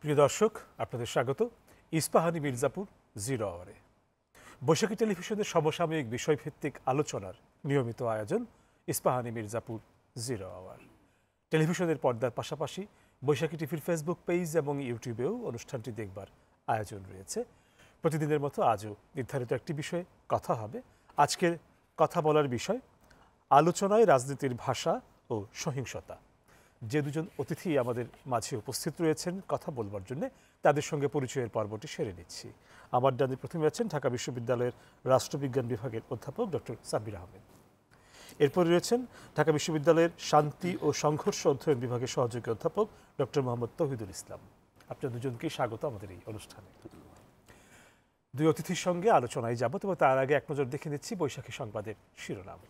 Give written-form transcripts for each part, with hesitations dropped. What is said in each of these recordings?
প্রিয় দর্শক, আপনাদের স্বাগত ইস্পাহানি মির্জাপুর জিরো আওয়ারে। বৈশাখী টেলিভিশনের সমসাময়িক বিষয়ভিত্তিক আলোচনার নিয়মিত আয়োজন ইস্পাহানি মির্জাপুর জিরো আওয়ার। টেলিভিশনের পর্দার পাশাপাশি বৈশাখী টিভির ফেসবুক পেজ এবং ইউটিউবেও অনুষ্ঠানটি দেখবার আয়োজন রয়েছে। প্রতিদিনের মতো আজও নির্ধারিত একটি বিষয়ে কথা হবে। আজকের কথা বলার বিষয় আলোচনায় রাজনীতির ভাষা ও সহিংসতা। যে দুজন অতিথি আমাদের মাঝে উপস্থিত রয়েছেন কথা বলবার জন্য, তাদের সঙ্গে পরিচয়ের পর্বটি সেরে নিচ্ছি। আমার ডানে প্রথমে আছেন ঢাকা বিশ্ববিদ্যালয়ের রাষ্ট্রবিজ্ঞান বিভাগের অধ্যাপক ডক্টর সাব্বির আহমেদ। এরপরে রয়েছেন ঢাকা বিশ্ববিদ্যালয়ের শান্তি ও সংঘর্ষ অধ্যয়ন বিভাগের সহযোগী অধ্যাপক ডক্টর মোহাম্মদ তৌহিদুল ইসলাম। আপনার দুজনকেই স্বাগত আমাদের এই অনুষ্ঠানে। দুই অতিথির সঙ্গে আলোচনায় যাব, তবে তার আগে এক নজর দেখে নিচ্ছি বৈশাখী সংবাদের শিরোনাম।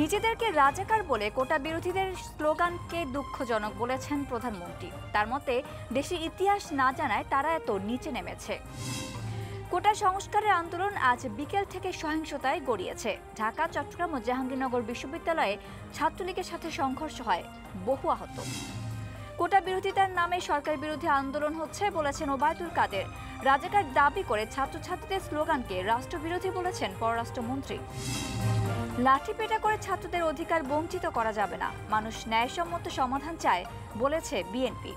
নিজেদেরকে রাজাকার বলে কোটা বিরোধীদের স্লোগানকে দুঃখজনক বলেছেন প্রধানমন্ত্রী। তার মতে দেশের ইতিহাস না জানায় তারা এত নিচে নেমেছে। কোটা সংস্কারের আন্দোলন আজ বিকেল থেকে সহিংসতায় গড়িয়েছে। ঢাকা, চট্টগ্রাম ও জাহাঙ্গীরনগর বিশ্ববিদ্যালয়ে ছাত্রলীগের সাথে সংঘর্ষ হয়, বহু আহত। কোটা বিরোধিতার নামে সরকার বিরোধী আন্দোলন হচ্ছে বলেছেন ওবায়দুল কাদের। রাজাকার দাবি করে ছাত্রছাত্রীদের স্লোগানকে রাষ্ট্রবিরোধী বলেছেন পররাষ্ট্রমন্ত্রী। লাঠিপেটা করে ছাত্রদের অধিকার বঞ্চিত করা যাবে না, মানুষ ন্যায়সম্মত সমাধান চায় বলেছে বিএনপি।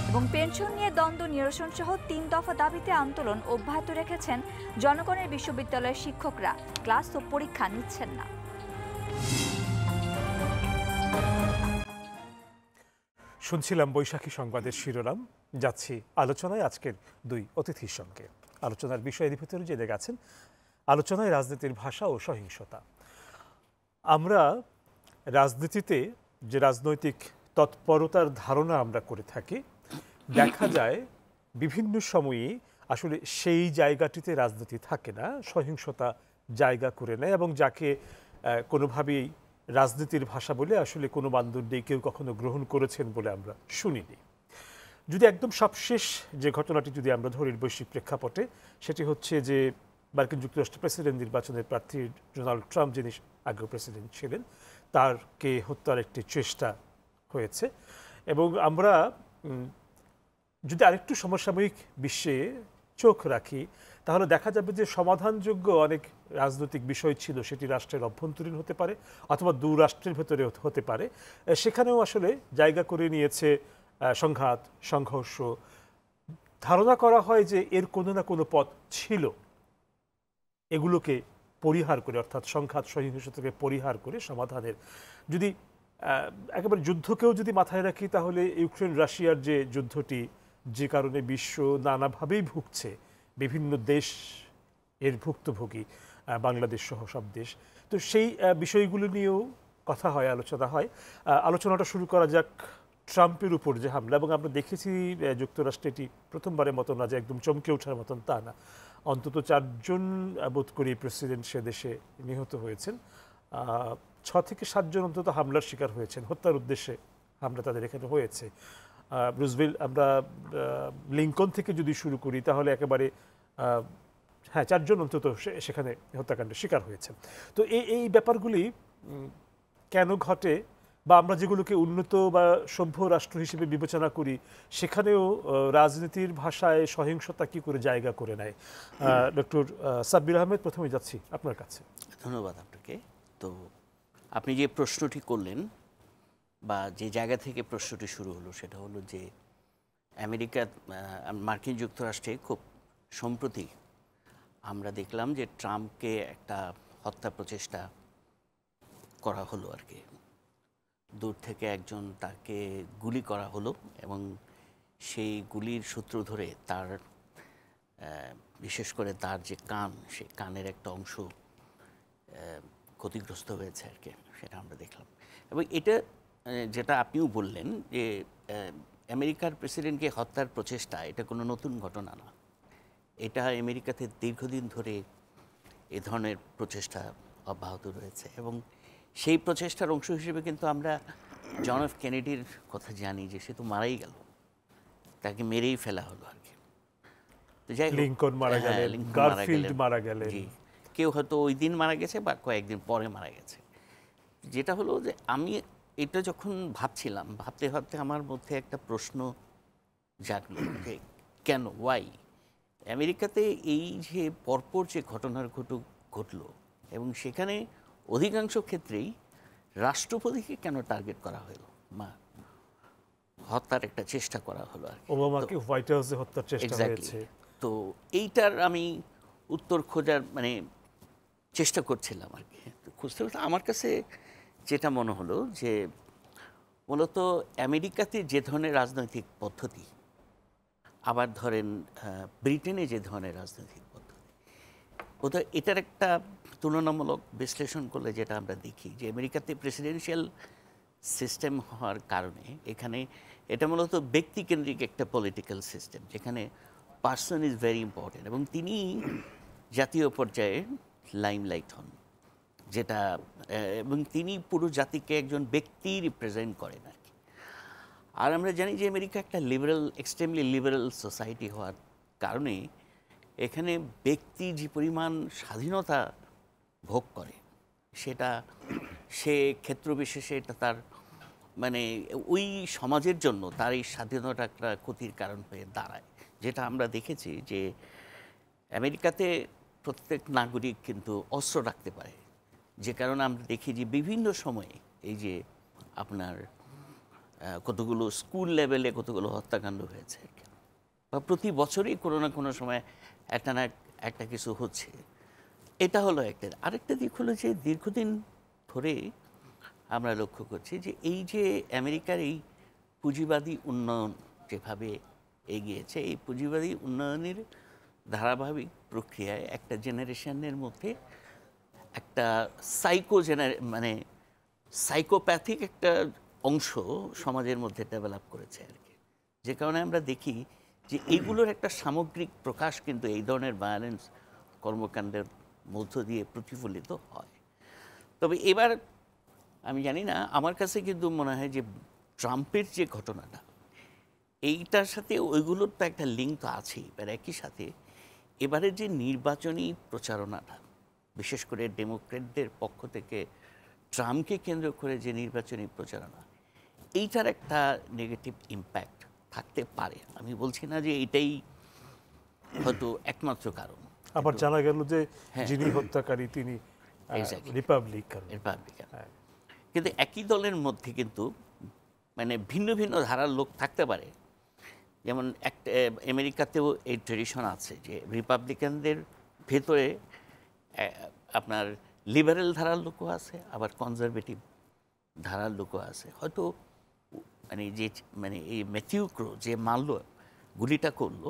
এবং পেনশন নিয়ে দ্বন্দ্ব নিরসন সহ ৩ দফা দাবিতে আন্দোলন অব্যাহত রেখেছেন জনগণের বিশ্ববিদ্যালয়ের শিক্ষকরা। ক্লাস ও পরীক্ষা নিচ্ছেন না। শুনছিলাম বৈশাখী সংবাদের শিরোনাম। যাচ্ছি আলোচনায় আজকের দুই অতিথির সঙ্গে। আলোচনার বিষয়ের ভিতরে জেনে গেছেন আলোচনায় রাজনীতির ভাষা ও সহিংসতা। আমরা রাজনীতিতে যে রাজনৈতিক তৎপরতার ধারণা আমরা করে থাকি, দেখা যায় বিভিন্ন সময়ে আসলে সেই জায়গাটিতে রাজনীতি থাকে না, সহিংসতা জায়গা করে নেয় এবং যাকে কোনোভাবেই রাজনীতির ভাষা বলে আসলে কোনো মানদণ্ডেই কেউ কখনো গ্রহণ করেছেন বলে আমরা শুনিনি। যদি একদম সবশেষ যে ঘটনাটি যদি আমরা ধরি বৈশ্বিক প্রেক্ষাপটে, সেটি হচ্ছে যে মার্কিন যুক্তরাষ্ট্র প্রেসিডেন্ট নির্বাচনের প্রার্থী ডোনাল্ড ট্রাম্প, যিনি আগেও প্রেসিডেন্ট ছিলেন, তারকে হত্যার একটি চেষ্টা হয়েছে। এবং আমরা যদি আরেকটু সমসাময়িক বিশ্বে চোখ রাখি, তাহলে দেখা যাবে যে সমাধানযোগ্য অনেক রাজনৈতিক বিষয় ছিল, সেটি রাষ্ট্রের অভ্যন্তরীণ হতে পারে অথবা দু রাষ্ট্রের ভেতরে হতে পারে। সেখানেও আসলে জায়গা করে নিয়েছে সংঘাত, সংঘর্ষ। ধারণা করা হয় যে এর কোনো না কোনো পথ ছিল, এগুলোকে পরিহার করে, অর্থাৎ সংঘাত সহিংসতাকে পরিহার করে সমাধানের। যদি একেবারে যুদ্ধকেও যদি মাথায় রাখি, তাহলে ইউক্রেন রাশিয়ার যে যুদ্ধটি, যে কারণে বিশ্ব নানাভাবেই ভুগছে, বিভিন্ন দেশ এর ভুক্তভোগী, বাংলাদেশ সহ সব দেশ, তো সেই বিষয়গুলো নিয়েও কথা হয়, আলোচনা হয়। আলোচনাটা শুরু করা যাক ট্রাম্পের উপর যে হামলা। এবং আমরা দেখেছি যুক্তরাষ্ট্রে এটি প্রথমবারের মতো না যে একদম চমকে ওঠার মতন, তা না। অন্তত 4 জন বোধ করি প্রেসিডেন্ট সে দেশে নিহত হয়েছেন। 6 থেকে 7 জন অন্তত হামলার শিকার হয়েছেন, হত্যার উদ্দেশ্যে হামলা তাদের এখানে হয়েছে। রুজভেল্ট, আমরা লিঙ্কন থেকে যদি শুরু করি, তাহলে একেবারে 4 জন অন্তত সেখানে হত্যাকাণ্ডের শিকার হয়েছে। তো এই ব্যাপারগুলি কেন ঘটে, বা আমরা যেগুলোকে উন্নত বা সভ্য রাষ্ট্র হিসেবে বিবেচনা করি, সেখানেও রাজনীতির ভাষায় সহিংসতা কি করে জায়গা করে নেয়? ডক্টর সাব্বির আহমেদ, প্রথমে যাচ্ছি আপনার কাছে। ধন্যবাদ আপনাকে। তো আপনি যে প্রশ্নটি করলেন বা যে জায়গা থেকে প্রশ্নটি শুরু হলো, সেটা হলো যে মার্কিন যুক্তরাষ্ট্রে খুব সম্প্রতি আমরা দেখলাম যে ট্রাম্পকে একটা হত্যা প্রচেষ্টা করা হলো আর কি। দূর থেকে একজন তাকে গুলি করা হলো এবং সেই গুলির সূত্র ধরে তার বিশেষ করে তার যে কান, সেই কানের একটা অংশ ক্ষতিগ্রস্ত হয়েছে আর কি, সেটা আমরা দেখলাম। এবং এটা যেটা আপনিও বললেন যে আমেরিকার প্রেসিডেন্টকে হত্যার প্রচেষ্টা, এটা কোনো নতুন ঘটনা না। এটা আমেরিকাতে দীর্ঘদিন ধরে এ ধরনের প্রচেষ্টা অব্যাহত রয়েছে এবং সেই প্রচেষ্টার অংশ হিসেবে কিন্তু আমরা জন এফ কেনেডির কথা জানি যে সে তো মারাই গেল, তাকে মেরেই ফেলা হলো আর কি। তো যাই হোক, লিঙ্কন মারা গেলেন, গারফিল্ড মারা গেলেন, কেউ হয়তো ওই দিন মারা গেছে বা কয়েকদিন পরে মারা গেছে। যেটা হলো যে আমি এটা যখন ভাবছিলাম, ভাবতে ভাবতে আমার মধ্যে একটা প্রশ্ন জাগলো যে কেন, ওয়াই আমেরিকাতে এই যে পরপর যে ঘটনার ঘটলো এবং সেখানে অধিকাংশ ক্ষেত্রেই রাষ্ট্রপতিকে কেন টার্গেট করা হলো, হত্যার একটা চেষ্টা করা হলো আর কি। ওবামাকে হোয়াইট হাউসে হত্যার চেষ্টা Exactly. হয়েছে। তো এইটার আমি উত্তর খোঁজার চেষ্টা করছিলাম আর কি। তো খুঁজতে খুঁজতে আমার কাছে যেটা মনে হলো যে মূলত আমেরিকাতে যে ধরনের রাজনৈতিক পদ্ধতি, আবার ধরেন ব্রিটেনে যে ধরনের রাজনৈতিক পদ্ধতি, বোধহয় এটার একটা তুলনামূলক বিশ্লেষণ করলে যেটা আমরা দেখি যে আমেরিকাতে প্রেসিডেন্সিয়াল সিস্টেম হওয়ার কারণে এখানে এটা মূলত ব্যক্তিকেন্দ্রিক একটা পলিটিক্যাল সিস্টেম, যেখানে পার্সন ইজ ভেরি ইম্পর্টেন্ট এবং তিনি জাতীয় পর্যায়ে লাইমলাইট হন, যেটা এবং তিনি পুরো জাতিকে একজন ব্যক্তি রিপ্রেজেন্ট করেন আর কি। আর আমরা জানি যে আমেরিকা একটা লিবারেল, এক্সট্রিমলি লিবারেল সোসাইটি হওয়ার কারণে এখানে ব্যক্তি যে পরিমাণ স্বাধীনতা ভোগ করে সেটা সে ক্ষেত্র বিশেষে এটা তার ওই সমাজের জন্য তার এই স্বাধীনতা একটা ক্ষতির কারণ হয়ে দাঁড়ায়, যেটা আমরা দেখেছি যে আমেরিকাতে প্রত্যেক নাগরিক কিন্তু অস্ত্র রাখতে পারে, যে কারণে আমরা দেখি যে বিভিন্ন সময়ে এই যে আপনার কতগুলো স্কুল লেভেলে কতগুলো হত্যাকাণ্ড হয়েছে বা প্রতি বছরই কোনো না কোনো সময় একটা না একটা কিছু হচ্ছে। এটা হলো একটা। আরেকটা দিক হলো যে দীর্ঘদিন ধরে আমরা লক্ষ্য করছি যে এই যে আমেরিকার এই পুঁজিবাদী উন্নয়ন যেভাবে এগিয়েছে, এই পুঁজিবাদী উন্নয়নের ধারাবাহিক প্রক্রিয়ায় একটা জেনারেশনের মধ্যে একটা সাইকোপ্যাথিক একটা অংশ সমাজের মধ্যে ডেভেলপ করেছে আর কি, যে কারণে আমরা দেখি যে এইগুলোর একটা সামগ্রিক প্রকাশ কিন্তু এই ধরনের ভায়োলেন্স কর্মকাণ্ডের মধ্য দিয়ে প্রতিফলিত হয়। তবে এবার আমি জানি না, আমার কাছে কিন্তু মনে হয় যে ট্রাম্পের যে ঘটনাটা, এইটার সাথে ওইগুলোর তো একটা লিঙ্ক তো আছেই। এবার একই সাথে এবারের যে নির্বাচনী প্রচারণাটা, বিশেষ করে ডেমোক্র্যাটদের পক্ষ থেকে ট্রাম্পকে কেন্দ্র করে যে নির্বাচনী প্রচারণা, এইটার একটা নেগেটিভ ইম্প্যাক্ট থাকতে পারে। আমি বলছি না যে এটাই হয়তো একমাত্র কারণ। আবার জানা গেল যে যিনি হত্যাকারী তিনি রিপাবলিকান। কিন্তু একই দলের মধ্যে কিন্তু ভিন্ন ভিন্ন ধারার লোক থাকতে পারে। যেমন একটা আমেরিকাতেও এই ট্রেডিশন আছে যে রিপাবলিকানদের ভেতরে আপনার লিবারেল ধারার লোকও আছে, আবার কনজারভেটিভ ধারার লোকও আছে। হয়তো এই ম্যাথিউ ক্রো যে মারল, গুলিটা করলো,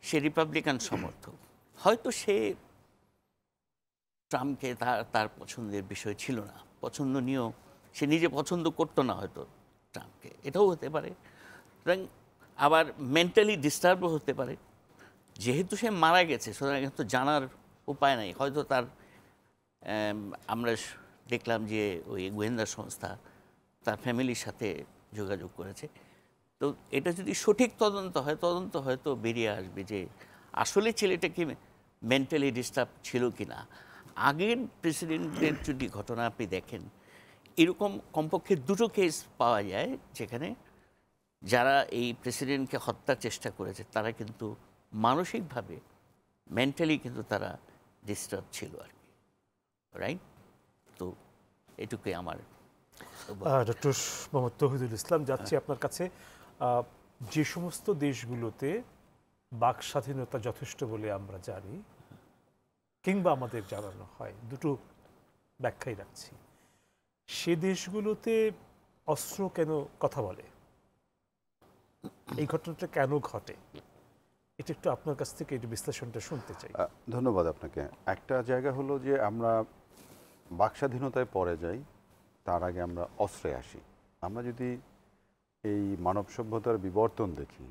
সে রিপাবলিকান সমর্থক। হয়তো সে ট্রাম্পকে তার পছন্দের বিষয় ছিল না, পছন্দনীয়, সে নিজে পছন্দ করতো না হয়তো ট্রাম্পকে, এটাও হতে পারে। সুতরাং আবার মেন্টালি ডিস্টার্বও হতে পারে, যেহেতু সে মারা গেছে, সুতরাং তো জানার উপায় নাই। হয়তো তার আমরা দেখলাম যে ওই গোয়েন্দা সংস্থা তার ফ্যামিলির সাথে যোগাযোগ করেছে। তো এটা যদি সঠিক তদন্ত হয়, তদন্ত হয়তো বেরিয়ে আসবে যে আসলে ছেলেটা কি মেন্টালি ডিস্টার্ব ছিল কি না। আগের প্রেসিডেন্টের যদি ঘটনা আপনি দেখেন, এরকম কমপক্ষে দুটো কেস পাওয়া যায় যেখানে যারা এই প্রেসিডেন্টকে হত্যার চেষ্টা করেছে তারা কিন্তু মানসিকভাবে, মেন্টালি কিন্তু তারা ডিস্টার্ব ছিল আর কি, রাইট? তো এটুকুই আমার। ডক্টর মোহাম্মদ তৌহিদুল ইসলাম, যাচ্ছি আপনার কাছে। যে সমস্ত দেশগুলোতে বাক স্বাধীনতা যথেষ্ট বলে আমরা জানি কিংবা আমাদের জানানো হয়, দুটো ব্যাখ্যাই রাখছি, সে দেশগুলোতে অস্ত্র কেন কথা বলে, এই ঘটনাটা কেন ঘটে, এটা একটু আপনার কাছ থেকে একটু বিশ্লেষণটা শুনতে চাই। ধন্যবাদ আপনাকে। একটা জায়গা হলো যে আমরা বাক স্বাধীনতায় পরে যাই, তার আগে আমরা অস্ত্রে আসি। আমরা যদি এই মানব সভ্যতার বিবর্তন দেখি,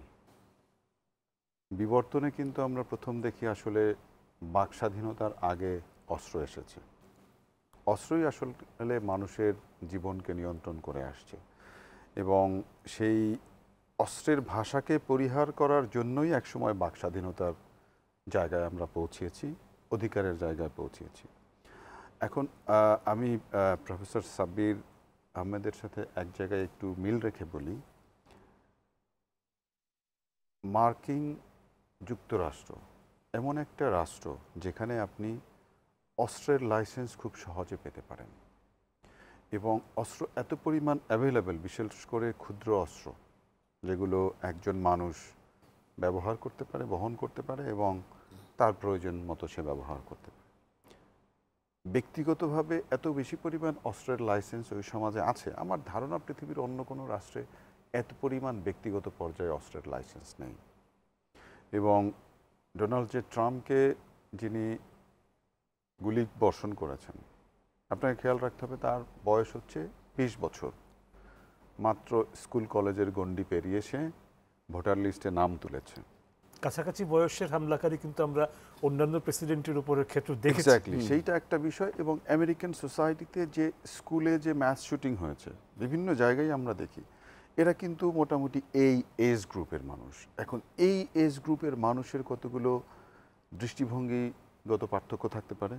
বিবর্তনে কিন্তু আমরা প্রথম দেখি আসলে বাক স্বাধীনতার আগে অস্ত্র এসেছে। অস্ত্রই আসলে মানুষের জীবনকে নিয়ন্ত্রণ করে আসছে এবং সেই অস্ত্রের ভাষাকে পরিহার করার জন্যই একসময় বাক স্বাধীনতার জায়গায় আমরা পৌঁছেছি, অধিকারের জায়গায় পৌঁছেছি। এখন আমি প্রফেসর সাব্বির আহমেদের সাথে এক জায়গায় একটু মিল রেখে বলি, মার্কিন যুক্তরাষ্ট্র এমন একটা রাষ্ট্র যেখানে আপনি অস্ত্রের লাইসেন্স খুব সহজে পেতে পারেন এবং অস্ত্র এত পরিমাণ অ্যাভেলেবেল, বিশেষ করে ক্ষুদ্র অস্ত্র যেগুলো একজন মানুষ ব্যবহার করতে পারে, বহন করতে পারে এবং তার প্রয়োজন মতো সে ব্যবহার করতে পারে। ব্যক্তিগতভাবে এত বেশি পরিমাণ অস্ত্রের লাইসেন্স ওই সমাজে আছে, আমার ধারণা পৃথিবীর অন্য কোনো রাষ্ট্রে এত পরিমাণ ব্যক্তিগত পর্যায়ে অস্ত্রের লাইসেন্স নেই। এবং ডোনাল্ড জে ট্রাম্পকে যিনি গুলি বর্ষণ করেছেন, আপনাকে খেয়াল রাখতে হবে তার বয়স হচ্ছে 20 বছর, মাত্র স্কুল কলেজের গণ্ডি পেরিয়ে সে ভোটার লিস্টে নাম তুলেছে। কাছাকাছি বয়সের হামলাকারী কিন্তু আমরা অন্যান্য প্রেসিডেন্টের উপরের ক্ষেত্রে দেখেছি। এক্স্যাক্টলি, সেইটা একটা বিষয়। এবং আমেরিকান সোসাইটিতে যে স্কুলে যে ম্যাস শুটিং হয়েছে বিভিন্ন জায়গায় আমরা দেখি, এরা কিন্তু মোটামুটি এই এজ গ্রুপের মানুষ। এখন এই এজ গ্রুপের মানুষের কতগুলো দৃষ্টিভঙ্গিগত পার্থক্য থাকতে পারে,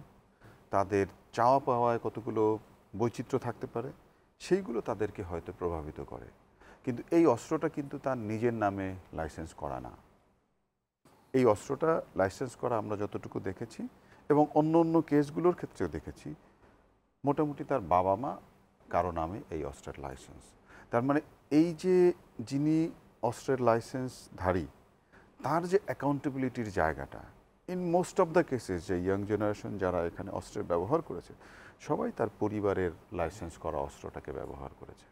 তাদের চাওয়া পাওয়ায় কতগুলো বৈচিত্র্য থাকতে পারে, সেইগুলো তাদেরকে হয়তো প্রভাবিত করে। কিন্তু এই অস্ত্রটা কিন্তু তার নিজের নামে লাইসেন্স করা না। এই অস্ত্রটা লাইসেন্স করা আমরা যতটুকু দেখেছি এবং অন্য অন্য কেসগুলোর ক্ষেত্রেও দেখেছি, মোটামুটি তার বাবা মা কারো নামে এই অস্ত্রের লাইসেন্স। তার মানে এই যে যিনি অস্ত্রের লাইসেন্সধারী, তার যে অ্যাকাউন্টেবিলিটির জায়গাটা, in most of the cases যে ইয়াং জেনারেশন যারা এখানে অস্ত্রের ব্যবহার করেছে, সবাই তার পরিবারের লাইসেন্স করা অস্ত্রটাকে ব্যবহার করেছে।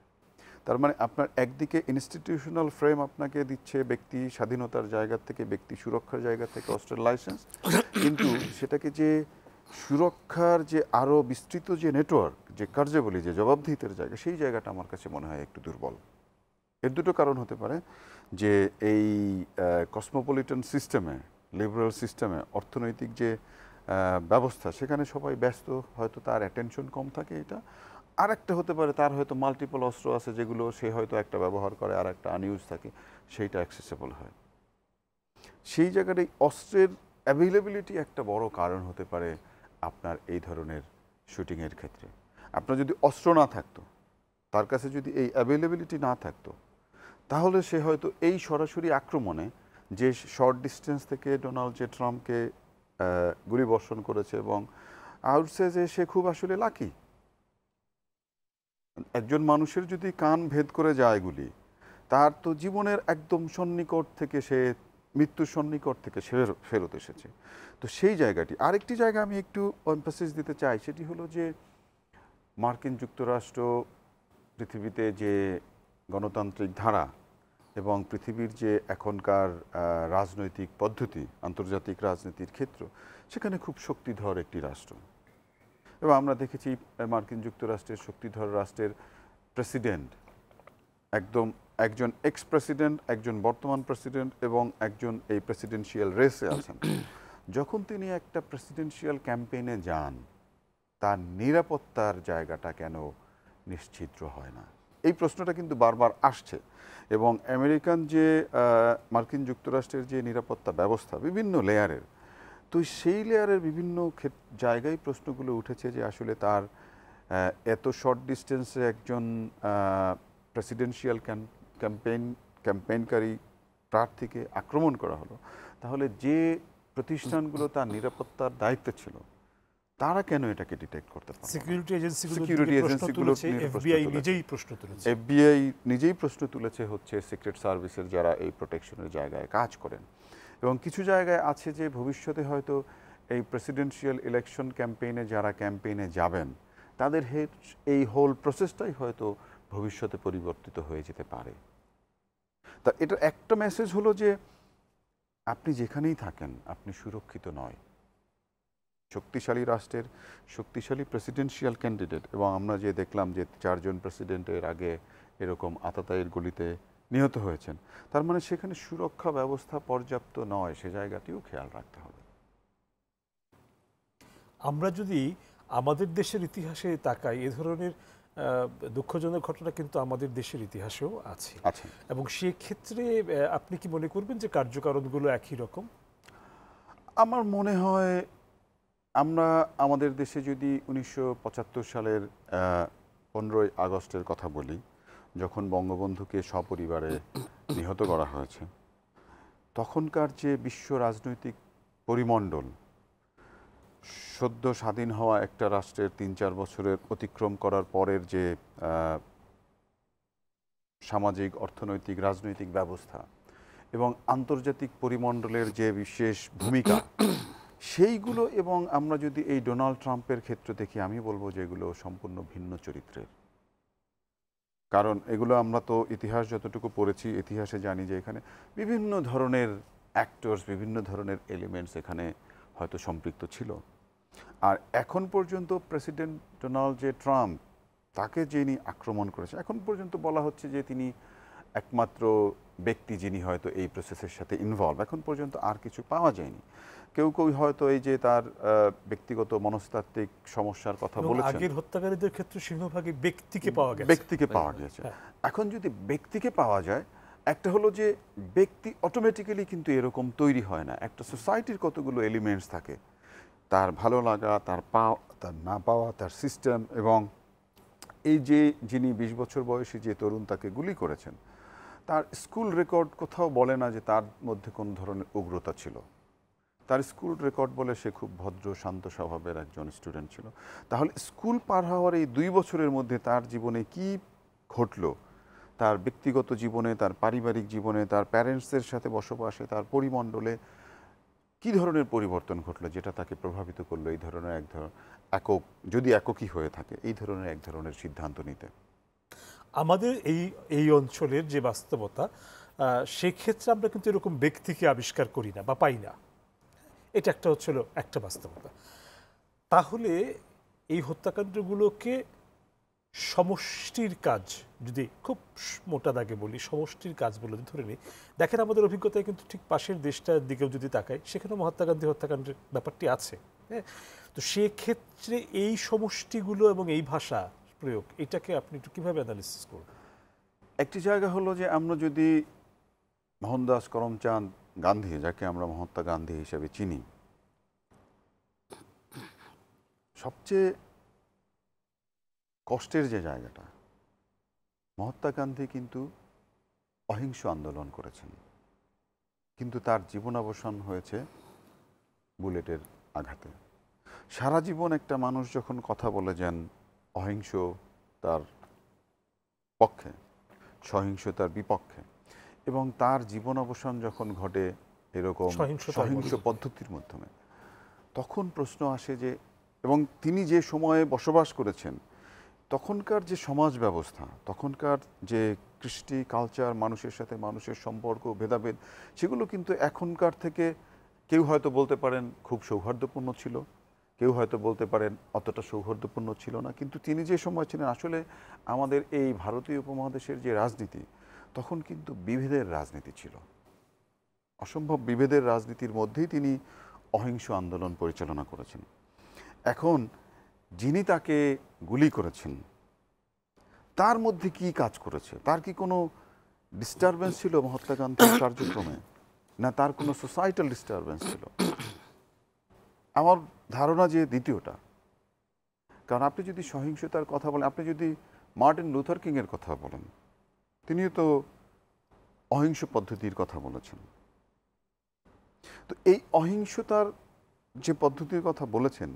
তার মানে আপনার একদিকে ইনস্টিটিউশনাল ফ্রেম আপনাকে দিচ্ছে ব্যক্তি স্বাধীনতার জায়গা থেকে, ব্যক্তি সুরক্ষার জায়গা থেকে অস্ত্রের লাইসেন্স, কিন্তু সেটাকে যে সুরক্ষার যে আরও বিস্তৃত যে নেটওয়ার্ক, যে কার্যাবলী, যে জবাবদিহিতার জায়গা, সেই জায়গাটা আমার কাছে মনে হয় একটু দুর্বল। এর দুটো কারণ হতে পারে যে এই কসমোপলিটন সিস্টেমে, লিবারাল সিস্টেমে, অর্থনৈতিক যে ব্যবস্থা, সেখানে সবাই ব্যস্ত, হয়তো তার অ্যাটেনশন কম থাকে। এটা আর একটা হতে পারে, তার হয়তো মাল্টিপল অস্ত্র আছে যেগুলো সে হয়তো একটা ব্যবহার করে আর একটা আনইউজ থাকে, সেইটা অ্যাক্সেসেবল হয়। সেই জায়গায় অস্ত্রের অ্যাভেলেবিলিটি একটা বড় কারণ হতে পারে আপনার এই ধরনের শুটিংয়ের ক্ষেত্রে। আপনার যদি অস্ত্র না থাকতো, তার কাছে যদি এই অ্যাভেলেবিলিটি না থাকতো, তাহলে সে হয়তো এই সরাসরি আক্রমণে, যে শর্ট ডিস্টেন্স থেকে ডোনাল্ড জে ট্রাম্পকে গুলি বর্ষণ করেছে, এবং আউটসে যে সে খুব আসলে লাকি, একজন মানুষের যদি কান ভেদ করে যায় গুলি, তার তো জীবনের একদম সন্নিকট থেকে, সে মৃত্যুর সন্নিকট থেকে ফেরত এসেছে। তো সেই জায়গাটি, আরেকটি জায়গা আমি একটু এমফাসিস দিতে চাই, সেটি হলো যে মার্কিন যুক্তরাষ্ট্র পৃথিবীতে যে গণতান্ত্রিক ধারা এবং পৃথিবীর যে এখনকার রাজনৈতিক পদ্ধতি, আন্তর্জাতিক রাজনীতির ক্ষেত্র, সেখানে খুব শক্তিধর একটি রাষ্ট্র। এবং আমরা দেখেছি মার্কিন যুক্তরাষ্ট্রের শক্তিধর রাষ্ট্রের প্রেসিডেন্ট একজন এক্স প্রেসিডেন্ট, একজন বর্তমান প্রেসিডেন্ট এবং একজন এই প্রেসিডেন্সিয়াল রেসে আছেন। যখন তিনি একটা প্রেসিডেন্সিয়াল ক্যাম্পেইনে যান, তার নিরাপত্তার জায়গাটা কেন নিশ্চিত হয় না? এই প্রশ্নটা কিন্তু বারবার আসছে। এবং আমেরিকান যে মার্কিন যুক্তরাষ্ট্রের যে নিরাপত্তা ব্যবস্থা বিভিন্ন লেয়ারের, তো সেই লেয়ারের বিভিন্ন জায়গায় প্রশ্নগুলো উঠেছে যে আসলে তার এত শর্ট ডিস্টেন্সে একজন প্রেসিডেন্সিয়াল ক্যাম্পেইনকারী প্রার্থীকে আক্রমণ করা হলো, তাহলে যে প্রতিষ্ঠানগুলো তার নিরাপত্তার দায়িত্বে ছিল, তারা কেন এটাকে ডিটেক্ট করতে পারে? সিকিউরিটি এজেন্সিগুলো, এফবিআই নিজেই প্রশ্ন তুলেছে, হচ্ছে সিক্রেট সার্ভিসের যারা এই প্রোটেকশনের জায়গায় কাজ করেন। এবং কিছু জায়গায় আছে যে ভবিষ্যতে হয়তো এই প্রেসিডেন্সিয়াল ইলেকশন ক্যাম্পেইনে যারা ক্যাম্পেইনে যাবেন, তাদের এই হোল প্রসেসটাই হয়তো ভবিষ্যতে পরিবর্তিত হয়ে যেতে পারে। তা এটা একটা মেসেজ হলো যে আপনি যেখানেই থাকেন, আপনি সুরক্ষিত নয়। শক্তিশালী রাষ্ট্রের শক্তিশালী প্রেসিডেন্সিয়াল ক্যান্ডিডেট, এবং আমরা যে দেখলাম যে 4 জন প্রেসিডেন্টের আগে এরকম আততায়ীর গুলিতে নিহত হয়েছেন, তার মানে সেখানে সুরক্ষা ব্যবস্থা পর্যাপ্ত নয়, সে জায়গাটিও খেয়াল রাখতে হবে। আমরা যদি আমাদের দেশের ইতিহাসে তাকাই, এ ধরনের দুঃখজনক ঘটনা কিন্তু আমাদের দেশের ইতিহাসেও আছে। এবং সেক্ষেত্রে আপনি কি মনে করবেন যে কার্যকারণগুলো একই রকম? আমার মনে হয় আমরা আমাদের দেশে যদি 1975 সালের 15ই আগস্টের কথা বলি, যখন বঙ্গবন্ধুকে সপরিবারে নিহত করা হয়েছে, তখনকার যে বিশ্ব রাজনৈতিক পরিমণ্ডল, সদ্য স্বাধীন হওয়া একটা রাষ্ট্রের 3-4 বছরের অতিক্রম করার পরের যে সামাজিক, অর্থনৈতিক, রাজনৈতিক ব্যবস্থা এবং আন্তর্জাতিক পরিমণ্ডলের যে বিশেষ ভূমিকা, সেইগুলো, এবং আমরা যদি এই ডোনাল্ড ট্রাম্পের ক্ষেত্রে দেখি, আমি বলবো যে এগুলো সম্পূর্ণ ভিন্ন চরিত্রের। কারণ এগুলো আমরা তো ইতিহাস যতটুকু পড়েছি, ইতিহাসে জানি যে এখানে বিভিন্ন ধরনের অ্যাক্টরস, বিভিন্ন ধরনের এলিমেন্টস এখানে হয়তো সম্পৃক্ত ছিল। আর এখন পর্যন্ত প্রেসিডেন্ট ডোনাল্ড জে ট্রাম্প, তাকে যিনি আক্রমণ করেছে, এখন পর্যন্ত বলা হচ্ছে যে তিনি একমাত্র ব্যক্তি যিনি হয়তো এই প্রসেসের সাথে ইনভলভ। এখন পর্যন্ত আর কিছু পাওয়া যায়নি। কেউ কেউ হয়তো এই যে তার ব্যক্তিগত মনস্তাত্ত্বিক সমস্যার কথা বলেছেন। আগের হত্যাকারীদের ক্ষেত্রে সিংহভাগই ব্যক্তিকে পাওয়া গেছে। ব্যক্তিকে পাওয়া গেছে। এখন যদি ব্যক্তিকে পাওয়া যায়, একটা হলো যে ব্যক্তি অটোমেটিক্যালি কিন্তু এরকম তৈরি হয় না। একটা সোসাইটির কতগুলো এলিমেন্টস থাকে, তার ভালো লাগা, তার পাওয়া, তার না পাওয়া, তার সিস্টেম, এবং এই যে যিনি 20 বছর বয়সী যে তরুণ তাকে গুলি করেছেন, তার স্কুল রেকর্ড কোথাও বলে না যে তার মধ্যে কোন ধরনের উগ্রতা ছিল। তার স্কুল রেকর্ড বলে সে খুব ভদ্র, শান্ত স্বভাবের একজন স্টুডেন্ট ছিল। তাহলে স্কুল পার হওয়ার এই 2 বছরের মধ্যে তার জীবনে কি ঘটলো, তার ব্যক্তিগত জীবনে, তার পারিবারিক জীবনে, তার প্যারেন্টসদের সাথে বসবাসে, তার পরিমণ্ডলে কি ধরনের পরিবর্তন ঘটলো, যেটা তাকে প্রভাবিত করলো এই ধরনের একক, যদি এককই হয়ে থাকে, এই ধরনের এক ধরনের সিদ্ধান্ত নিতে। আমাদের এই অঞ্চলের যে বাস্তবতা, সেক্ষেত্রে আমরা কিন্তু এরকম ব্যক্তিকে আবিষ্কার করি না বা পাই না। এটা একটা হচ্ছিল একটা বাস্তবতা। তাহলে এই হত্যাকাণ্ডগুলোকে সমষ্টির কাজ, যদি খুব মোটা দাগে বলি, সমষ্টির কাজ বলে ধরে নিই, দেখেন আমাদের অভিজ্ঞতায় কিন্তু ঠিক পাশের দেশটার দিকেও যদি তাকাই, সেখানে মহাত্মা গান্ধী হত্যাকাণ্ডের ব্যাপারটি আছে। হ্যাঁ, তো সেক্ষেত্রে এই সমষ্টিগুলো এবং এই ভাষা প্রয়োগ, এটাকে আপনি একটু কীভাবে অ্যানালিসিস করবেন? একটি জায়গা হলো যে আমরা যদি মোহনদাস করমচাঁদ গান্ধী, যাকে আমরা মহাত্মা গান্ধী হিসেবে চিনি, সবচেয়ে কষ্টের যে জায়গাটা, মহাত্মা গান্ধী কিন্তু অহিংস আন্দোলন করেছেন, কিন্তু তার জীবনাবসান হয়েছে বুলেটের আঘাতে। সারা জীবন একটা মানুষ যখন কথা বলে যান অহিংস তার পক্ষে, সহিংসতার বিপক্ষে, এবং তার জীবনাবসান যখন ঘটে এরকম সহিংস পদ্ধতির মাধ্যমে, তখন প্রশ্ন আসে যে, এবং তিনি যে সময়ে বসবাস করেছেন, তখনকার যে সমাজ ব্যবস্থা, তখনকার যে কৃষ্টি, কালচার, মানুষের সাথে মানুষের সম্পর্ক, ভেদাভেদ, সেগুলো কিন্তু এখনকার থেকে কেউ হয়তো বলতে পারেন খুব সৌহার্দ্যপূর্ণ ছিল, কেউ হয়তো বলতে পারেন অতটা সৌহার্দ্যপূর্ণ ছিল না। কিন্তু তিনি যে সময় ছিলেন, আসলে আমাদের এই ভারতীয় উপমহাদেশের যে রাজনীতি, তখন কিন্তু বিভেদের রাজনীতি ছিল, অসম্ভব বিভেদের রাজনীতির মধ্যেই তিনি অহিংস আন্দোলন পরিচালনা করেছেন। এখন যিনি তাকে গুলি করেছেন, তার মধ্যে কি কাজ করেছে? তার কি কোনো ডিস্টারবেন্স ছিল মহাত্মা গান্ধীর কার্যক্রমে, না তার কোনো সোসাইটাল ডিস্টারবেন্স ছিল? আমার ধারণা যে দ্বিতীয়টা। কারণ আপনি যদি সহিংসতার কথা বলেন, আপনি যদি মার্টিন লুথার কিংয়ের কথা বলেন, তিনিও তো অহিংস পদ্ধতির কথা বলেছেন। তো এই অহিংসতার যে পদ্ধতির কথা বলেছেন,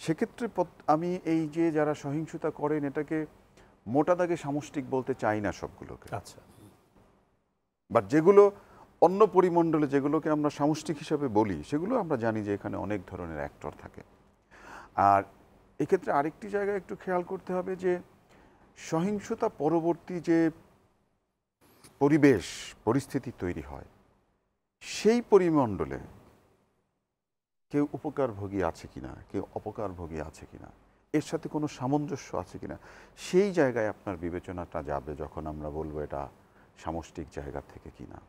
সেক্ষেত্রে আমি এই যে যারা সহিংসতা করেন, এটাকে মোটা দাগে সামষ্টিক বলতে চাই না সবগুলোকে। আচ্ছা, বাট যেগুলো অন্য পরিমণ্ডলে, যেগুলোকে আমরা সামষ্টিক হিসাবে বলি, সেগুলো আমরা জানি যে এখানে অনেক ধরনের অ্যাক্টর থাকে। আর এক্ষেত্রে আরেকটি জায়গায় একটু খেয়াল করতে হবে যে সহিংসতা পরবর্তী যে পরিস্থিতি তৈরি হয়, সেই পরিমণ্ডলে কেউ উপকারভোগী আছে কিনা, কেউ অপকারভোগী আছে কিনা, এর সাথে কোনো সামঞ্জস্য আছে কিনা, সেই জায়গায় আপনার বিবেচনাটা যাবে যখন আমরা বলবো এটা সামষ্টিক জায়গা থেকে কিনা।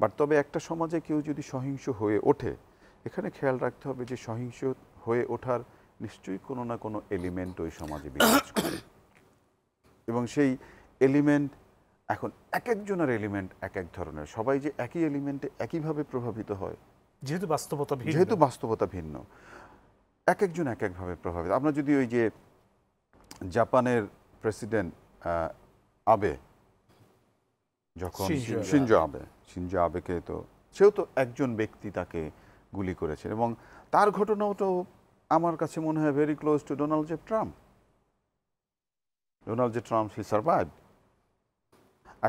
বাট তবে একটা সমাজে কেউ যদি সহিংস হয়ে ওঠে, এখানে খেয়াল রাখতে হবে যে সহিংস হয়ে ওঠার নিশ্চয়ই কোনো না কোনো এলিমেন্ট ওই সমাজে বিরাজ করে, এবং সেই এলিমেন্ট, এখন এক একজনের এলিমেন্ট এক এক ধরনের, সবাই যে একই এলিমেন্টে একইভাবে প্রভাবিত হয়, যেহেতু বাস্তবতা ভিন্ন, এক একজন এক একভাবে প্রভাবিত। আমরা যদি ওই যে জাপানের প্রেসিডেন্ট আবে যখন শিনজো আবেকে, তো সেও তো একজন ব্যক্তি তাকে গুলি করেছেন, এবং তার ঘটনাটাও আমার কাছে মনে হয় very close two Donald J Trump. Donald J Trump হি সারভাইভ।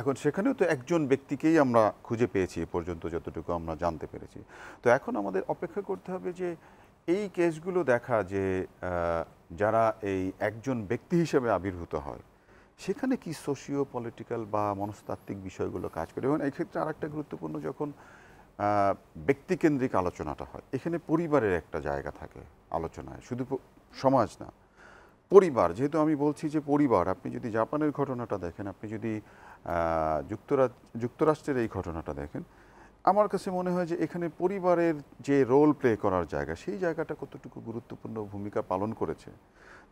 এখন সেখানেও তো একজন ব্যক্তিকেই আমরা খুঁজে পেয়েছি এ পর্যন্ত, যতটুকু আমরা জানতে পেরেছি। তো এখন আমাদের অপেক্ষা করতে হবে যে এই কেসগুলো দেখা, যে যারা এই একজন ব্যক্তি হিসেবে আবির্ভূত হয় সেখানে কি সোশিও পলিটিক্যাল বা মনস্তাত্ত্বিক বিষয়গুলো কাজ করে। এবং এই ক্ষেত্রে আরেকটা গুরুত্বপূর্ণ, যখন ব্যক্তিকেন্দ্রিক আলোচনাটা হয়, এখানে পরিবারের একটা জায়গা থাকে আলোচনায়, শুধু সমাজ না, পরিবার। যেহেতু আমি বলছি যে পরিবার, আপনি যদি জাপানের ঘটনাটা দেখেন, আপনি যদি যুক্তরাষ্ট্রের এই ঘটনাটা দেখেন, আমার কাছে মনে হয় যে এখানে পরিবারের যে রোল প্লে করার জায়গা, সেই জায়গাটা কতটুকু গুরুত্বপূর্ণ ভূমিকা পালন করেছে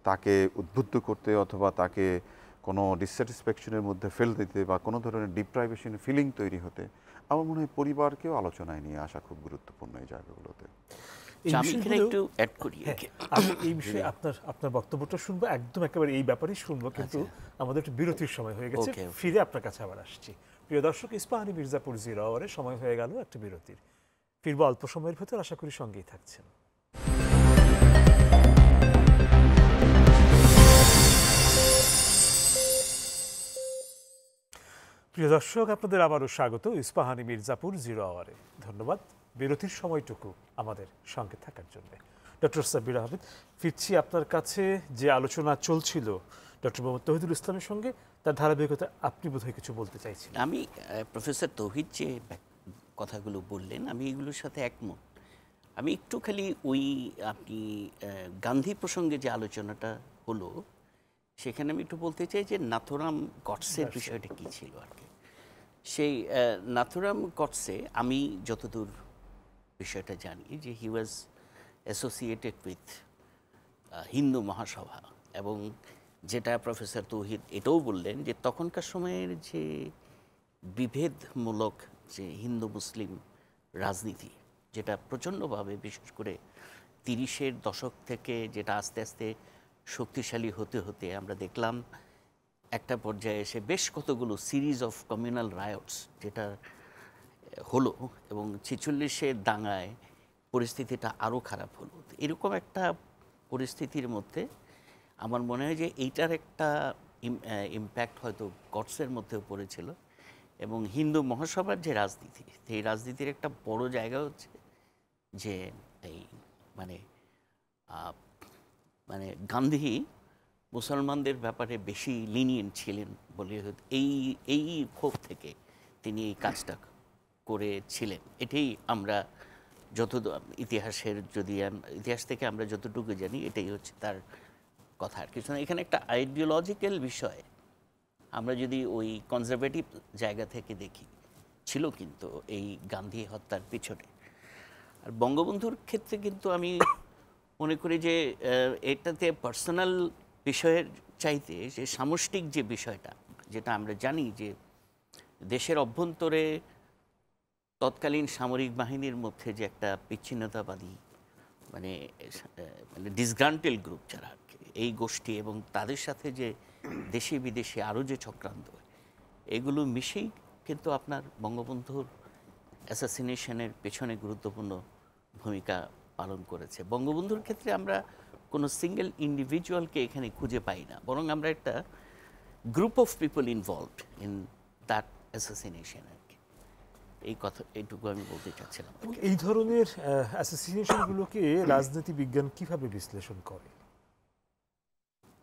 তাকে উদ্বুদ্ধ করতে, অথবা তাকে কোনো ডিসস্যাটিসফ্যাকশনের মধ্যে ফেল দিতে, বা কোনো ধরনের ডিপ্রাইভেশন ফিলিং তৈরি হতে। আমার মনে হয় পরিবারকেও আলোচনায় নিয়ে আসা খুব গুরুত্বপূর্ণ এই জায়গাগুলোতে। আমি এই বিষয়ে আপনার বক্তব্যটা শুনবো, একদম একেবারে এই ব্যাপারেই শুনবো, কিন্তু আমাদের একটু বিরতির সময় হয়ে গেছে। ফিরে আপনার কাছে আবার আসছি। প্রিয় দর্শক, ইস্পাহানি মির্জাপুর 0 আওয়ারে সময় হয়ে গেল একটা বিরতির। ফিরবো অল্প সময়ের ভেতর, আশা করি সঙ্গেই থাকছেন। প্রিয় দর্শক, আপনাদের আবারও স্বাগত ইস্পাহানি মির্জাপুর 0 আওয়ারে। ধন্যবাদ বিরতির সময়টুকু আমাদের সঙ্গে থাকার জন্য। ডক্টর সাব্বির আহমেদ, ফিরছি আপনার কাছে। যে আলোচনা চলছিল ডক্টর মোহাম্মদ তৌহিদুল ইসলামের সঙ্গে, তার ধারাবাহিকতা আপনি বোধহয় কিছু বলতে চাইছেন। আমি প্রফেসর তৌহিদ যে কথাগুলো বললেন, আমি এগুলোর সাথে একমত। আমি একটু খালি ওই আপনি গান্ধী প্রসঙ্গে যে আলোচনাটা হলো, সেখানে আমি একটু বলতে চাই যে নাথুরাম গডসের বিষয়টা কী ছিল আর কি। সেই নাথুরাম গডসে, আমি যতদূর বিষয়টা জানি, যে হি ওয়াজ অ্যাসোসিয়েটেড উইথ হিন্দু মহাসভা, এবং যেটা প্রফেসর তৌহিদ এটাও বললেন যে তখনকার সময়ের যে বিভেদমূলক যে হিন্দু মুসলিম রাজনীতি, যেটা প্রচণ্ডভাবে, বিশেষ করে 30-এর দশক থেকে যেটা আস্তে আস্তে শক্তিশালী হতে হতে আমরা দেখলাম একটা পর্যায়ে এসে বেশ কতগুলো সিরিজ অফ কমিউনাল রায়টস যেটা হলো, এবং 46-এর দাঙ্গায় পরিস্থিতিটা আরও খারাপ হলো। এরকম একটা পরিস্থিতির মধ্যে আমার মনে হয় যে এইটার একটা ইম্প্যাক্ট হয়তো গডসের মধ্যেও পড়েছিল, এবং হিন্দু মহাসভার যে রাজনীতি, সেই রাজনীতির একটা বড় জায়গা হচ্ছে যে এই মানে মানে গান্ধী মুসলমানদের ব্যাপারে বেশি লিনিয়েন্ট ছিলেন বলে এই ক্ষোভ থেকে তিনি এই কাজটা করেছিলেন। এটাই আমরা ইতিহাস থেকে আমরা যতটুকু জানি, এটাই হচ্ছে তার কথা। আর কিছু না, এখানে একটা আইডিওলজিক্যাল বিষয় আমরা যদি ওই কনজারভেটিভ জায়গা থেকে দেখি, ছিল কিন্তু এই গান্ধী হত্যার পিছনে। আর বঙ্গবন্ধুর ক্ষেত্রে কিন্তু আমি মনে করি যে এটাতে পার্সোনাল বিষয়ের চাইতে যে সামষ্টিক যে বিষয়টা, যেটা আমরা জানি যে দেশের অভ্যন্তরে তৎকালীন সামরিক বাহিনীর মধ্যে যে একটা বিচ্ছিন্নতাবাদী মানে ডিসগ্রান্টেল গ্রুপ যারা, এই গোষ্ঠী, এবং তাদের সাথে যে দেশি বিদেশি আরও যে চক্রান্ত, এগুলো মিশেই কিন্তু আপনার বঙ্গবন্ধুর অ্যাসাসিনেশনের পেছনে গুরুত্বপূর্ণ ভূমিকা পালন করেছে। বঙ্গবন্ধুর ক্ষেত্রে আমরা কোনো সিঙ্গেল ইন্ডিভিজুয়ালকে এখানে খুঁজে পাই না, বরং আমরা একটা group of people involved in that assassination আর কি। এইটুকু আমি বলতে চাচ্ছিলাম। এই ধরনের অ্যাসোসিয়েশনগুলোকে রাজনীতি বিজ্ঞান কিভাবে বিশ্লেষণ করে?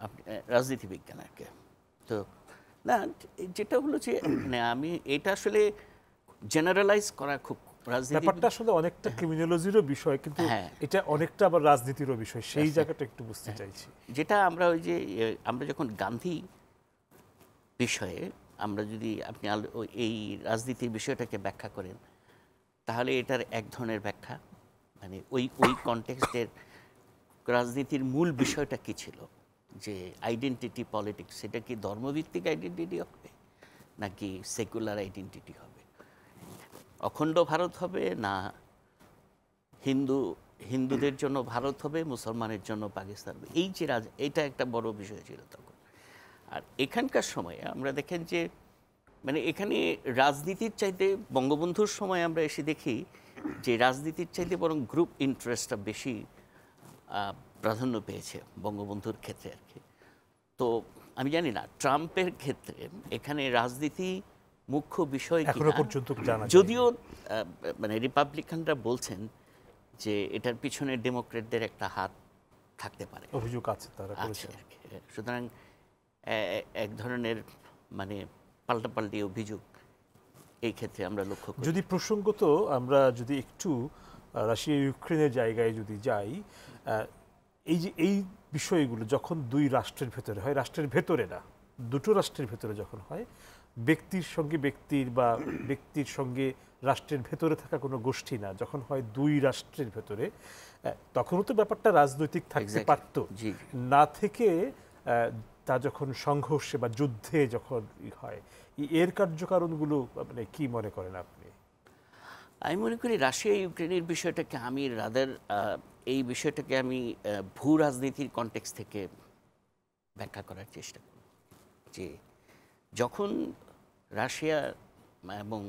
আপনি রাজনীতি বিজ্ঞান আর কি, তো না, যেটা হলো যে আমি এটা আসলে জেনারেলাইজ করা খুব, ব্যাপারটা আসলে অনেকটা ক্রিমিনোলজিরও বিষয়, কিন্তু এটা অনেকটা আবার রাজনীতিরও বিষয়, সেই জায়গাটা একটু বুঝতে চাইছি। যেটা আমরা ওই যে আমরা যখন গান্ধী বিষয়ে আমরা যদি আপনি এই রাজনীতির বিষয়টাকে ব্যাখ্যা করেন, তাহলে এটার এক ধরনের ব্যাখ্যা, মানে ওই কনটেক্সটের রাজনীতির মূল বিষয়টা কী ছিল, যে আইডেন্টিটি পলিটিক্স, সেটা কি ধর্মভিত্তিক আইডেন্টিটি হবে নাকি সেকুলার আইডেন্টিটি হবে, অখণ্ড ভারত হবে না হিন্দুদের জন্য ভারত হবে, মুসলমানের জন্য পাকিস্তান হবে, এই যে এইটা একটা বড় বিষয় ছিল তখন। আর এখানকার সময়ে আমরা দেখেন যে মানে এখানে রাজনীতির চাইতে বঙ্গবন্ধুর সময় আমরা এসে দেখি যে রাজনীতির চাইতে বরং গ্রুপ ইন্টারেস্টটা বেশি প্রাধান্য পেয়েছে বঙ্গবন্ধুর ক্ষেত্রে আর কি। তো আমি জানি না ট্রাম্পের ক্ষেত্রে এখানে রাজনীতি মুখ্য বিষয় এখনো কিনা। পর্যন্ত জানা যায়নি। যদিও মানে রিপাবলিকানরা বলছেন যে এটার পিছনে ডেমোক্রেটদের একটা হাত থাকতে পারে, অভিযোগ আছে তারা আছে করেছেন। আর কি। সুতরাং এক ধরনের মানে পাল্টাপাল্টি অভিযোগ এই ক্ষেত্রে আমরা লক্ষ্য করি। যদি প্রসঙ্গত আমরা যদি একটু রাশিয়া ইউক্রেনের জায়গায় যদি যাই, এই বিষয়গুলো যখন দুই রাষ্ট্রের ভেতরে হয়, রাষ্ট্রের ভেতরে না, দুটো রাষ্ট্রের ভেতরে যখন হয়, ব্যক্তির সঙ্গে ব্যক্তির বা ব্যক্তির সঙ্গে রাষ্ট্রের ভেতরে থাকা কোনো গোষ্ঠী না, যখন হয় দুই রাষ্ট্রের ভেতরে, তখনও তো ব্যাপারটা রাজনৈতিক থাকতে Exactly. পারত, জি। না থেকে তা যখন সংঘর্ষে বা যুদ্ধে যখন হয়, এর কার্যকারণগুলো মানে কি মনে করেন আপনি? আমি মনে করি রাশিয়া ইউক্রেনের বিষয়টাকে আমি রাদার এই বিষয়টাকে আমি ভূ রাজনীতির কনটেক্সট থেকে ব্যাখ্যা করার চেষ্টা করি। যে যখন রাশিয়া এবং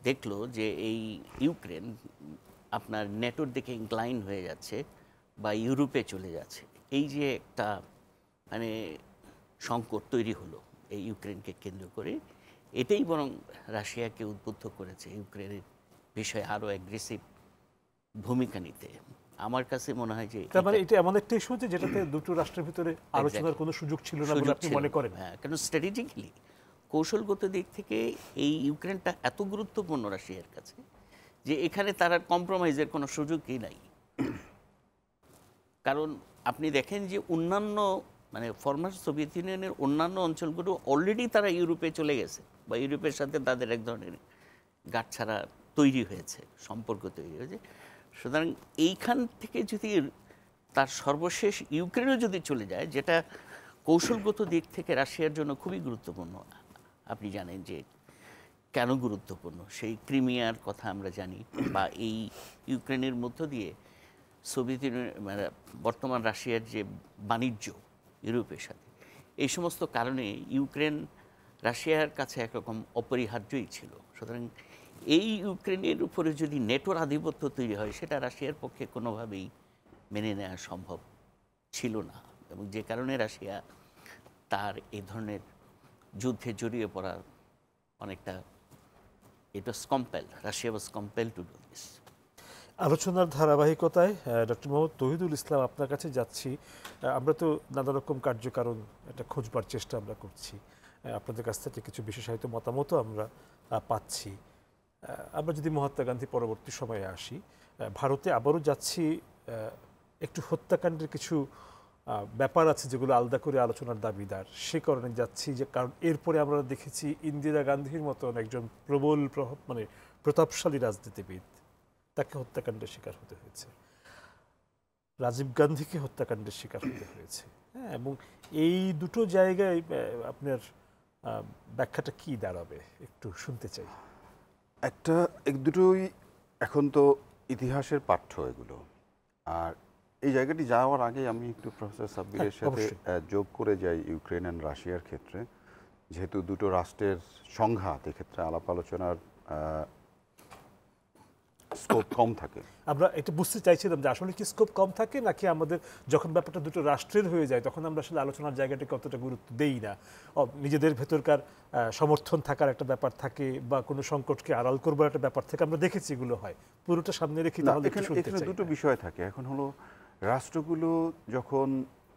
দেখলো যে এই ইউক্রেন আপনার নেটোর দিকে ইনক্লাইন হয়ে যাচ্ছে বা ইউরোপে চলে যাচ্ছে, এই যে একটা মানে সংকট তৈরি হলো এই ইউক্রেনকে কেন্দ্র করে, এটাই বরং রাশিয়াকে উদ্বুদ্ধ করেছে ইউক্রেনের বিষয়ে আরও অ্যাগ্রেসিভ ভূমিকা নিতে। আমার কাছে মনে হয় যে তার মানে এটা এমন একটা ইস্যু যে যেটাতে দুটো রাষ্ট্রের ভিতরে আলোচনার কোনো সুযোগ ছিল না বলে আপনি মনে করেন? হ্যাঁ, কারণ স্ট্র্যাটেজিক্যালি কৌশলগত দিক থেকে এই ইউক্রেনটা এত গুরুত্বপূর্ণ রাশিয়ার কাছে যে এখানে তার আর কম্প্রোমাইজের কোনো সুযোগই নাই। কারণ আপনি দেখেন যে অন্যান্য মানে ফর্মার সোভিয়েত ইউনিয়নের অন্যান্য অঞ্চলগুলো অলরেডি তারা ইউরোপে চলে গেছে বা ইউরোপের সাথে তাদের এক ধরনের গাঁটছাড়া তৈরি হয়েছে, সম্পর্ক তৈরি হয়েছে। সুতরাং এইখান থেকে যদি তার সর্বশেষ ইউক্রেনও যদি চলে যায়, যেটা কৌশলগত দিক থেকে রাশিয়ার জন্য খুবই গুরুত্বপূর্ণ। আপনি জানেন যে কেন গুরুত্বপূর্ণ, সেই ক্রিমিয়ার কথা আমরা জানি, বা এই ইউক্রেনের মধ্য দিয়ে সোভিয়েত ইউনিয়ন মানে বর্তমান রাশিয়ার যে বাণিজ্য ইউরোপের সাথে, এই সমস্ত কারণে ইউক্রেন রাশিয়ার কাছে একরকম অপরিহার্যই ছিল। সুতরাং এই ইউক্রেনের উপরে যদি নেটোর আধিপত্য তৈরি হয়, সেটা রাশিয়ার পক্ষে কোনোভাবেই মেনে নেওয়া সম্ভব ছিল না, এবং যে কারণে রাশিয়া তার এই ধরনের যুদ্ধে জড়িয়ে পড়ার অনেকটা it was compel, Russia was compel to do this. আলোচনার ধারাবাহিকতায় ডক্টর মোহাম্মদ তৌহিদুল ইসলাম আপনার কাছে যাচ্ছি। আমরা তো নানা রকম কার্যকারণ একটা খোঁজবার চেষ্টা আমরা করছি, আপনাদের কাছ থেকে কিছু বিশেষায়িত মতামতও আমরা পাচ্ছি। আমরা যদি মহাত্মা গান্ধী পরবর্তী সময়ে আসি, ভারতে আবারও যাচ্ছি, একটু হত্যাকাণ্ডের কিছু ব্যাপার আছে যেগুলো আলাদা করে আলোচনার দাবিদার, সে কারণে যাচ্ছি যে কারণ এরপরে আমরা দেখেছি ইন্দিরা গান্ধীর মতন একজন প্রবল মানে প্রতাপশালী রাজনীতিবিদ, তাকে হত্যাকাণ্ডের শিকার হতে হয়েছে, রাজীব গান্ধীকে হত্যাকাণ্ডের শিকার হতে হয়েছে। হ্যাঁ, এবং এই দুটো জায়গায় আপনার ব্যাখ্যাটা কি দাঁড়াবে একটু শুনতে চাই। এক দুটোই এখন তো ইতিহাসের পাঠ্য এগুলো। আর এই জায়গাটি যাওয়ার আগে আমি একটু প্রফেসর সাব্বিরের সাথে যোগ করে যাই ইউক্রেন অ্যান্ড রাশিয়ার ক্ষেত্রে, যেহেতু দুটো রাষ্ট্রের সংঘাত, এক্ষেত্রে আলাপ আলোচনার স্কোপ কম থাকে। আমরা এটা বুঝতে চাইছিলাম যে আসলে কি স্কোপ কম থাকে, নাকি আমাদের যখন ব্যাপারটা দুটো রাষ্ট্রের হয়ে যায় তখন আমরা আসলে আলোচনার জায়গাটাকে অতটা গুরুত্ব দেই না, নিজেদের ভেতরকার সমর্থন থাকার একটা ব্যাপার থাকে বা কোনো সংকটকে আড়াল করবার একটা ব্যাপার থাকে, আমরা দেখেছি এগুলো হয়, পুরোটা সামনে রেখে তাহলে এখানে দুটো বিষয় থাকে। এখন হলো রাষ্ট্রগুলো যখন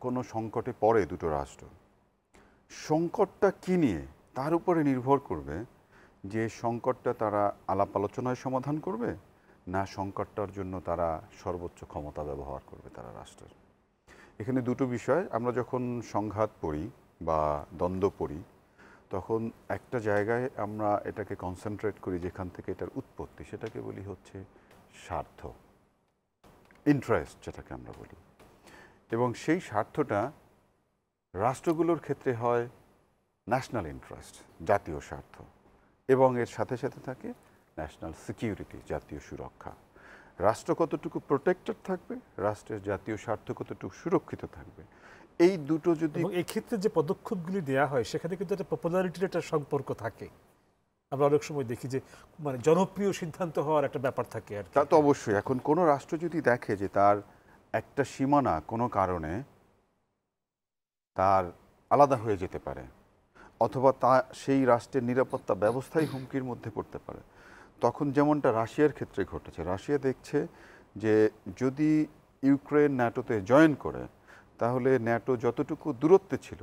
কোনো সংকটে পড়ে, দুটো রাষ্ট্র, সংকটটা কী নিয়ে তার উপরে নির্ভর করবে যে সংকটটা তারা আলাপ আলোচনায় সমাধান করবে, না সংকটটার জন্য তারা সর্বোচ্চ ক্ষমতা ব্যবহার করবে তারা রাষ্ট্রের। এখানে দুটো বিষয়। আমরা যখন সংঘাত পড়ি বা দ্বন্দ্ব পড়ি, তখন একটা জায়গায় আমরা এটাকে কনসেন্ট্রেট করি, যেখান থেকে এটার উৎপত্তি, সেটাকে বলি হচ্ছে স্বার্থ, ইন্টারেস্ট যেটাকে আমরা বলি। এবং সেই স্বার্থটা রাষ্ট্রগুলোর ক্ষেত্রে হয় ন্যাশনাল ইন্টারেস্ট, জাতীয় স্বার্থ, এবং এর সাথে সাথে থাকে ন্যাশনাল সিকিউরিটি, জাতীয় সুরক্ষা। রাষ্ট্র কতটুকু প্রোটেক্টেড থাকবে, রাষ্ট্রের জাতীয় স্বার্থ কতটুকু সুরক্ষিত থাকবে, এই দুটো যদি এবং এই ক্ষেত্রে যে পদক্ষেপগুলি নেওয়া হয় সেখানে কিন্তু একটা পপুলারিটির একটা সম্পর্ক থাকে। আমরা অনেক সময় দেখি যে মানে জনপ্রিয় সিদ্ধান্ত হওয়ার একটা ব্যাপার থাকে আর কি। তা তো অবশ্যই। এখন কোনো রাষ্ট্র যদি দেখে যে তার একটা সীমানা কোনো কারণে তার আলাদা হয়ে যেতে পারে, অথবা তা সেই রাষ্ট্রের নিরাপত্তা ব্যবস্থাই হুমকির মধ্যে পড়তে পারে, তখন যেমনটা রাশিয়ার ক্ষেত্রে ঘটেছে, রাশিয়া দেখছে যে যদি ইউক্রেন ন্যাটোতে জয়েন করে তাহলে ন্যাটো যতটুকু দূরত্বে ছিল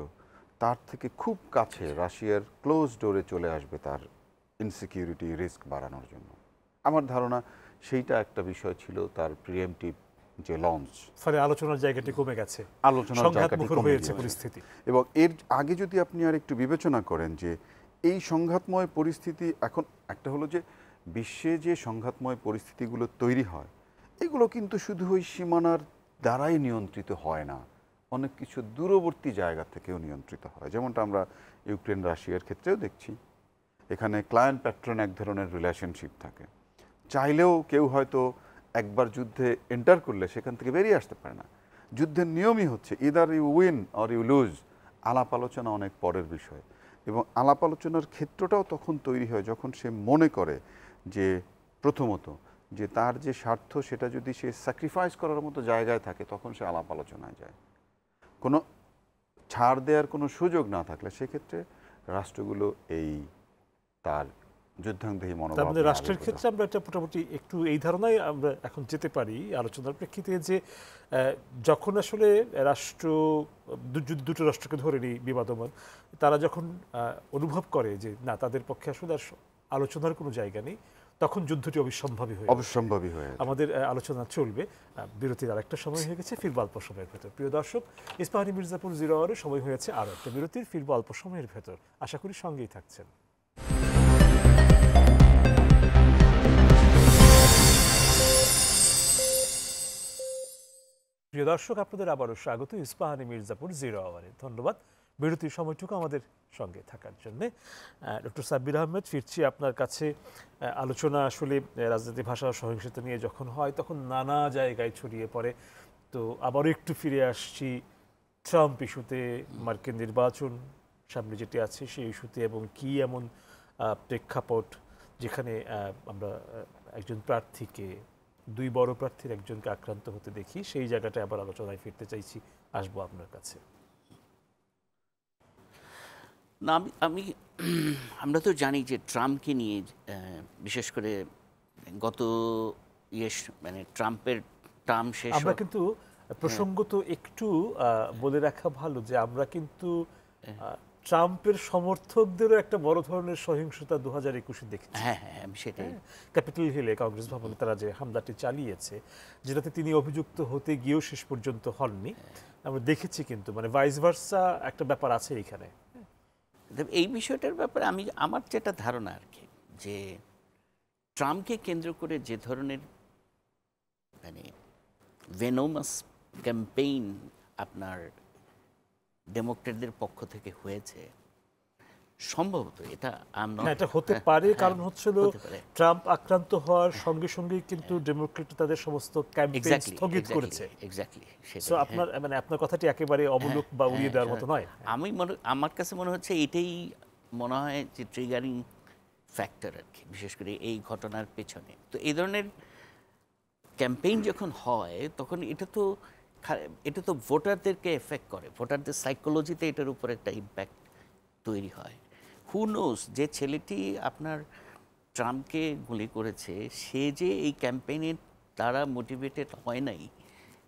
তার থেকে খুব কাছে রাশিয়ার ক্লোজ ডোরে চলে আসবে তার ইনসিকিউরিটি রিস্ক বাড়ানোর জন্য। আমার ধারণা সেইটা একটা বিষয় ছিল তার প্রিএমটিভ যে লঞ্চ, ফলে আলোচনার জায়গাটি কমে গেছে, আলোচনার জায়গাটি সংঘাতমুখর কমে হয়েছে গিয়েছে। পরিস্থিতি। এবং এর আগে যদি আপনি আর একটু বিবেচনা করেন যে এই সংঘাতময় পরিস্থিতি, এখন একটা হলো যে বিশ্বে যে সংঘাতময় পরিস্থিতিগুলো তৈরি হয় এগুলো কিন্তু শুধু ওই সীমানার দ্বারাই নিয়ন্ত্রিত হয় না, অনেক কিছু দূরবর্তী জায়গা থেকেও নিয়ন্ত্রিত হয়, যেমনটা আমরা ইউক্রেন রাশিয়ার ক্ষেত্রেও দেখছি। এখানে ক্লায়েন্ট প্যাট্রন এক ধরনের রিলেশনশিপ থাকে, চাইলেও কেউ হয়তো একবার যুদ্ধে এন্টার করলে সেখান থেকে বেরিয়ে আসতে পারে না। যুদ্ধের নিয়মই হচ্ছে either you win or you lose. আলাপ আলোচনা অনেক পরের বিষয়, এবং আলাপ আলোচনার ক্ষেত্রটাও তখন তৈরি হয় যখন সে মনে করে যে প্রথমত যে তার যে স্বার্থ সেটা যদি সে স্যাক্রিফাইস করার মতো জায়গায় থাকে তখন সে আলাপ আলোচনায় যায়। কোনো ছাড় দেওয়ার কোনো সুযোগ না থাকলে সেক্ষেত্রে রাষ্ট্রগুলো এই তার যুদ্ধাঙ্গদেহী তার মনোভাব মধ্যে নিয়ে রাষ্ট্রের আলোচনা ক্ষেত্রে আমরা এটা মোটামুটি একটু এই ধারণায় আমরা এখন যেতে পারি আলোচনার প্রেক্ষিতে যে যখন আসলে রাষ্ট্র দুটো রাষ্ট্রকে ধরে নিই বিবাদমান, তারা যখন অনুভব করে যে না তাদের পক্ষে আসলে আর আলোচনার কোনো জায়গা নেই, তখন যুদ্ধটি অবিসম্ভাবী হয়ে অবশ্যম্ভাবী হয়ে যায়। আমাদের আলোচনা চলবে। বিরতির আরেকটা সময় হয়ে গেছে, ফিরব অল্প সময়ের ভেতর। প্রিয় দর্শক, ইস্পাহানি মির্জাপুর 0 আওয়ারে সময় হয়েছে আরও একটা বিরতির, ফিরব অল্প সময়ের ভেতর। আশা করি সঙ্গেই থাকছেন। প্রিয় দর্শক, আপনাদের আবারও স্বাগত ইস্পাহানি মির্জাপুর 0 আওয়ারে। ধন্যবাদ বিরতির সময়টুকু আমাদের সঙ্গে থাকার জন্যে। ডক্টর সাব্বির আহমেদ, ফিরছি আপনার কাছে। আলোচনা আসলে রাজনীতি, ভাষা ও সহিংসতা নিয়ে যখন হয় তখন নানা জায়গায় ছড়িয়ে পড়ে। তো আবারও একটু ফিরে আসছি ট্রাম্প ইস্যুতে, মার্কিন নির্বাচন সামনে যেটি আছে সেই ইস্যুতে, এবং কি এমন প্রেক্ষাপট যেখানে আমরা একজন প্রার্থীকে, দুই বড় প্রার্থীর একজনকে আক্রান্ত হতে দেখি, সেই জায়গাটায় আবার আলোচনায় ফিরতে চাইছি। আসবো আপনার কাছে। না, আমি আমরা তো জানি যে ট্রাম্পকে নিয়ে বিশেষ করে গত মানে ট্রাম্পের টার্ম শেষ, আমরা কিন্তু প্রসঙ্গত একটু বলে রাখা ভালো যে আমরা কিন্তু ট্রাম্পের সমর্থকদেরও একটা বড় ধরনের সহিংসতা 2021-এ দেখেছি। হ্যাঁ হ্যাঁ, আমি সেটাই। ক্যাপিটাল হিলে কংগ্রেস ভবনে তারা যে হামলাটি চালিয়েছে, যেটাতে তিনি অভিযুক্ত হতে গিয়েও শেষ পর্যন্ত হননি, আমরা দেখেছি। কিন্তু মানে ভাইস ভার্সা একটা ব্যাপার আছে এখানে। এই বিষয়টার ব্যাপারে আমার যেটা ধারণা আর কি, যে ট্রাম্পকে কেন্দ্র করে যে ধরনের মানে ভেনোমাস ক্যাম্পেইন আপনার ডেমোক্রেটদের পক্ষ থেকে হয়েছে, সম্ভবত এটা এটা হতে পারে। কারণ হচ্ছিল ট্রাম্প আক্রান্ত হওয়ার সঙ্গে সঙ্গে কিন্তু ডেমোক্রেট তাদের সমস্ত ক্যাম্পেইন স্থগিত করেছে। এক্স্যাক্টলি। সো আপনার মানে আপনার কথাটি একেবারে অবলোক বা উড়িয়ে দেওয়ার মতো নয়। আমার কাছে মনে হচ্ছে এটাই মনে হয় যে ট্রিগারিং ফ্যাক্টর আর কি, বিশেষ করে এই ঘটনার পেছনে। তো এই ধরনের ক্যাম্পেইন যখন হয় তখন এটা তো ভোটারদেরকে এফেক্ট করে, ভোটারদের সাইকোলজিতে এটার উপর একটা ইম্প্যাক্ট তৈরি হয়। হু নোস, যে ছেলেটি আপনার ট্রাম্পকে গুলি করেছে সে যে এই ক্যাম্পেইনের দ্বারা মোটিভেটেড হয় নাই,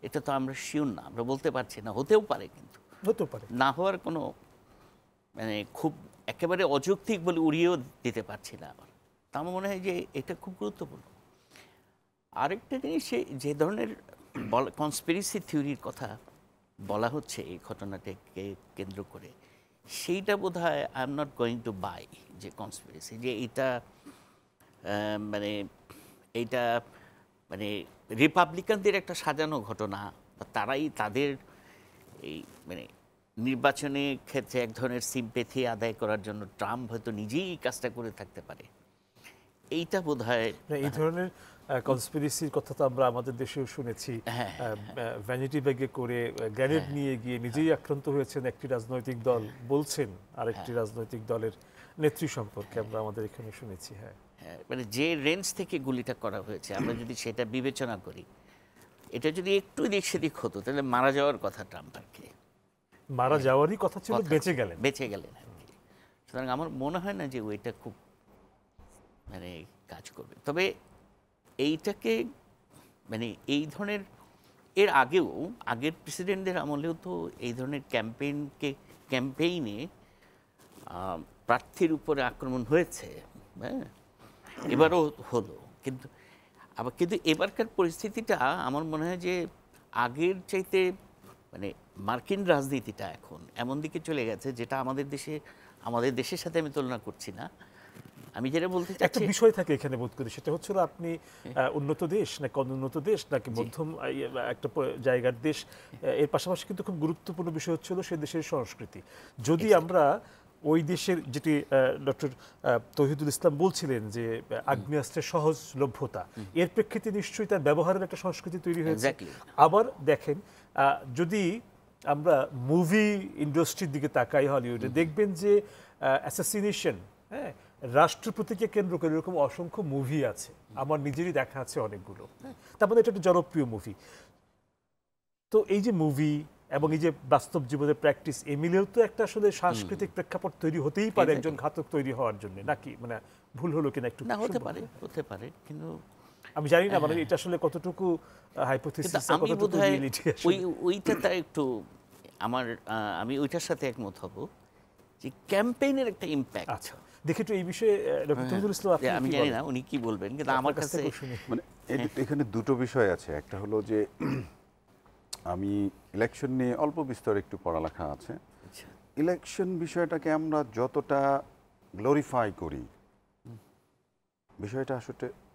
এটা তো আমরা শিওর না, আমরা বলতে পারছি না। হতেও পারে, কিন্তু হতে পারে না হওয়ার কোনো মানে খুব একেবারে অযৌক্তিক বলে উড়িয়েও দিতে পারছি না আমার। তা আমার মনে হয় যে এটা খুব গুরুত্বপূর্ণ। আরেকটা জিনিস, যে ধরনের কনস্পিরেসি থিওরির কথা বলা হচ্ছে এই ঘটনাটাকে কেন্দ্র করে, সেইটা বোধ হয় I am not going to buy, যে কনস্পিরেসি, যে এইটা মানে রিপাবলিকানদের একটা সাজানো ঘটনা, বা তারাই তাদের এই মানে নির্বাচনের ক্ষেত্রে এক ধরনের সিম্পেথি আদায় করার জন্য ট্রাম্প হয়তো নিজেই কাজটা করে থাকতে পারে। এইটা বোধহয় এই ধরনের কনস্পিরেসির কথা তো আমরা আমাদের দেশেও শুনেছি, ভ্যানিটি ব্যাগে করে গ্রেনেড নিয়ে গিয়ে নিজেই আক্রান্ত হয়েছেন একটি রাজনৈতিক দল বলছেন আরেকটি রাজনৈতিক দলের নেত্রী সম্পর্কে আমরা আমাদের এখানে শুনেছি। হ্যাঁ, মানে যে রেঞ্জ থেকে গুলিটা করা হয়েছে আমরা যদি সেটা বিবেচনা করি, এটা যদি একটু দিক সেদিক হতো তাহলে মারা যাওয়ার কথা ট্রাম্প আর কি, মারা যাওয়ারই কথা ছিল, বেঁচে গেলেন আর কি। সুতরাং আমার মনে হয় না যে ওইটা খুব মানে কাজ করবে। তবে এইটাকে মানে এই ধরনের এর আগেও আগের প্রেসিডেন্টদের আমলেও তো এই ধরনের ক্যাম্পেইনে প্রার্থীর উপরে আক্রমণ হয়েছে, হ্যাঁ, এবারও হলো। কিন্তু এবারকার পরিস্থিতিটা আমার মনে হয় যে আগের চাইতে মানে মার্কিন রাজনীতিটা এখন এমন দিকে চলে গেছে যেটা আমাদের দেশের সাথে আমি তুলনা করছি না। আমি যেটা বলতে চাচ্ছি, একটা বিষয় থাকে এখানে বোধ করি, সেটা হচ্ছে আপনি উন্নত দেশ নাকি অনুন্নত দেশ নাকি মধ্যম একটা জায়গার দেশ, এর পাশাপাশি কিন্তু খুব গুরুত্বপূর্ণ বিষয় হচ্ছিল সে দেশের সংস্কৃতি। যদি আমরা ওই দেশের, যেটি ডক্টর তৌহিদুল ইসলাম বলছিলেন যে আগ্নেয়াস্ত্রের সহজলভ্যতা, এর প্রেক্ষিতে নিশ্চয়ই তার ব্যবহারের একটা সংস্কৃতি তৈরি হয়েছে। আবার দেখেন, যদি আমরা মুভি ইন্ডাস্ট্রির দিকে তাকাই হলিউডে, দেখবেন যে অ্যাসাসিনেশন, হ্যাঁ, রাষ্ট্রপতিকে কেন্দ্র করে এরকম অসংখ্য মুভি আছে, আমার নিজেরই দেখা আছে অনেকগুলো। তার মধ্যে এটা একটা জনপ্রিয় মুভি। তো এই যে মুভি এবং এই যে বাস্তব জীবনের প্র্যাকটিস, এ মিলেও তো একটা আসলে সাংস্কৃতিক প্রেক্ষাপট তৈরি হতেই পারে একজন ঘাতক তৈরি হওয়ার জন্য, নাকি? মানে ভুল হলো কিনা একটু না, হতে পারে কিন্তু আমি জানি না, মানে এটা আসলে কতটুকু হাইপোথিসিস, কতটুকু রিয়েলিটি। ওইটা তার একটু আমি ওইটার সাথে একমত হব যে ক্যাম্পেইনের একটা ইম্প্যাক্ট। আচ্ছা, দেখি তো এই বিষয়ে ডক্টর তৌহিদুল ইসলাম আপনি আমি জানি না উনি কি বলবেন, কিন্তু আমার কাছে মানে এখানে দুটো বিষয় আছে। একটা হলো যে আমি ইলেকশন নিয়ে অল্প বিস্তর একটু পড়ালেখা আছে। ইলেকশন বিষয়টাকে আমরা যতটা গ্লোরিফাই করি, বিষয়টা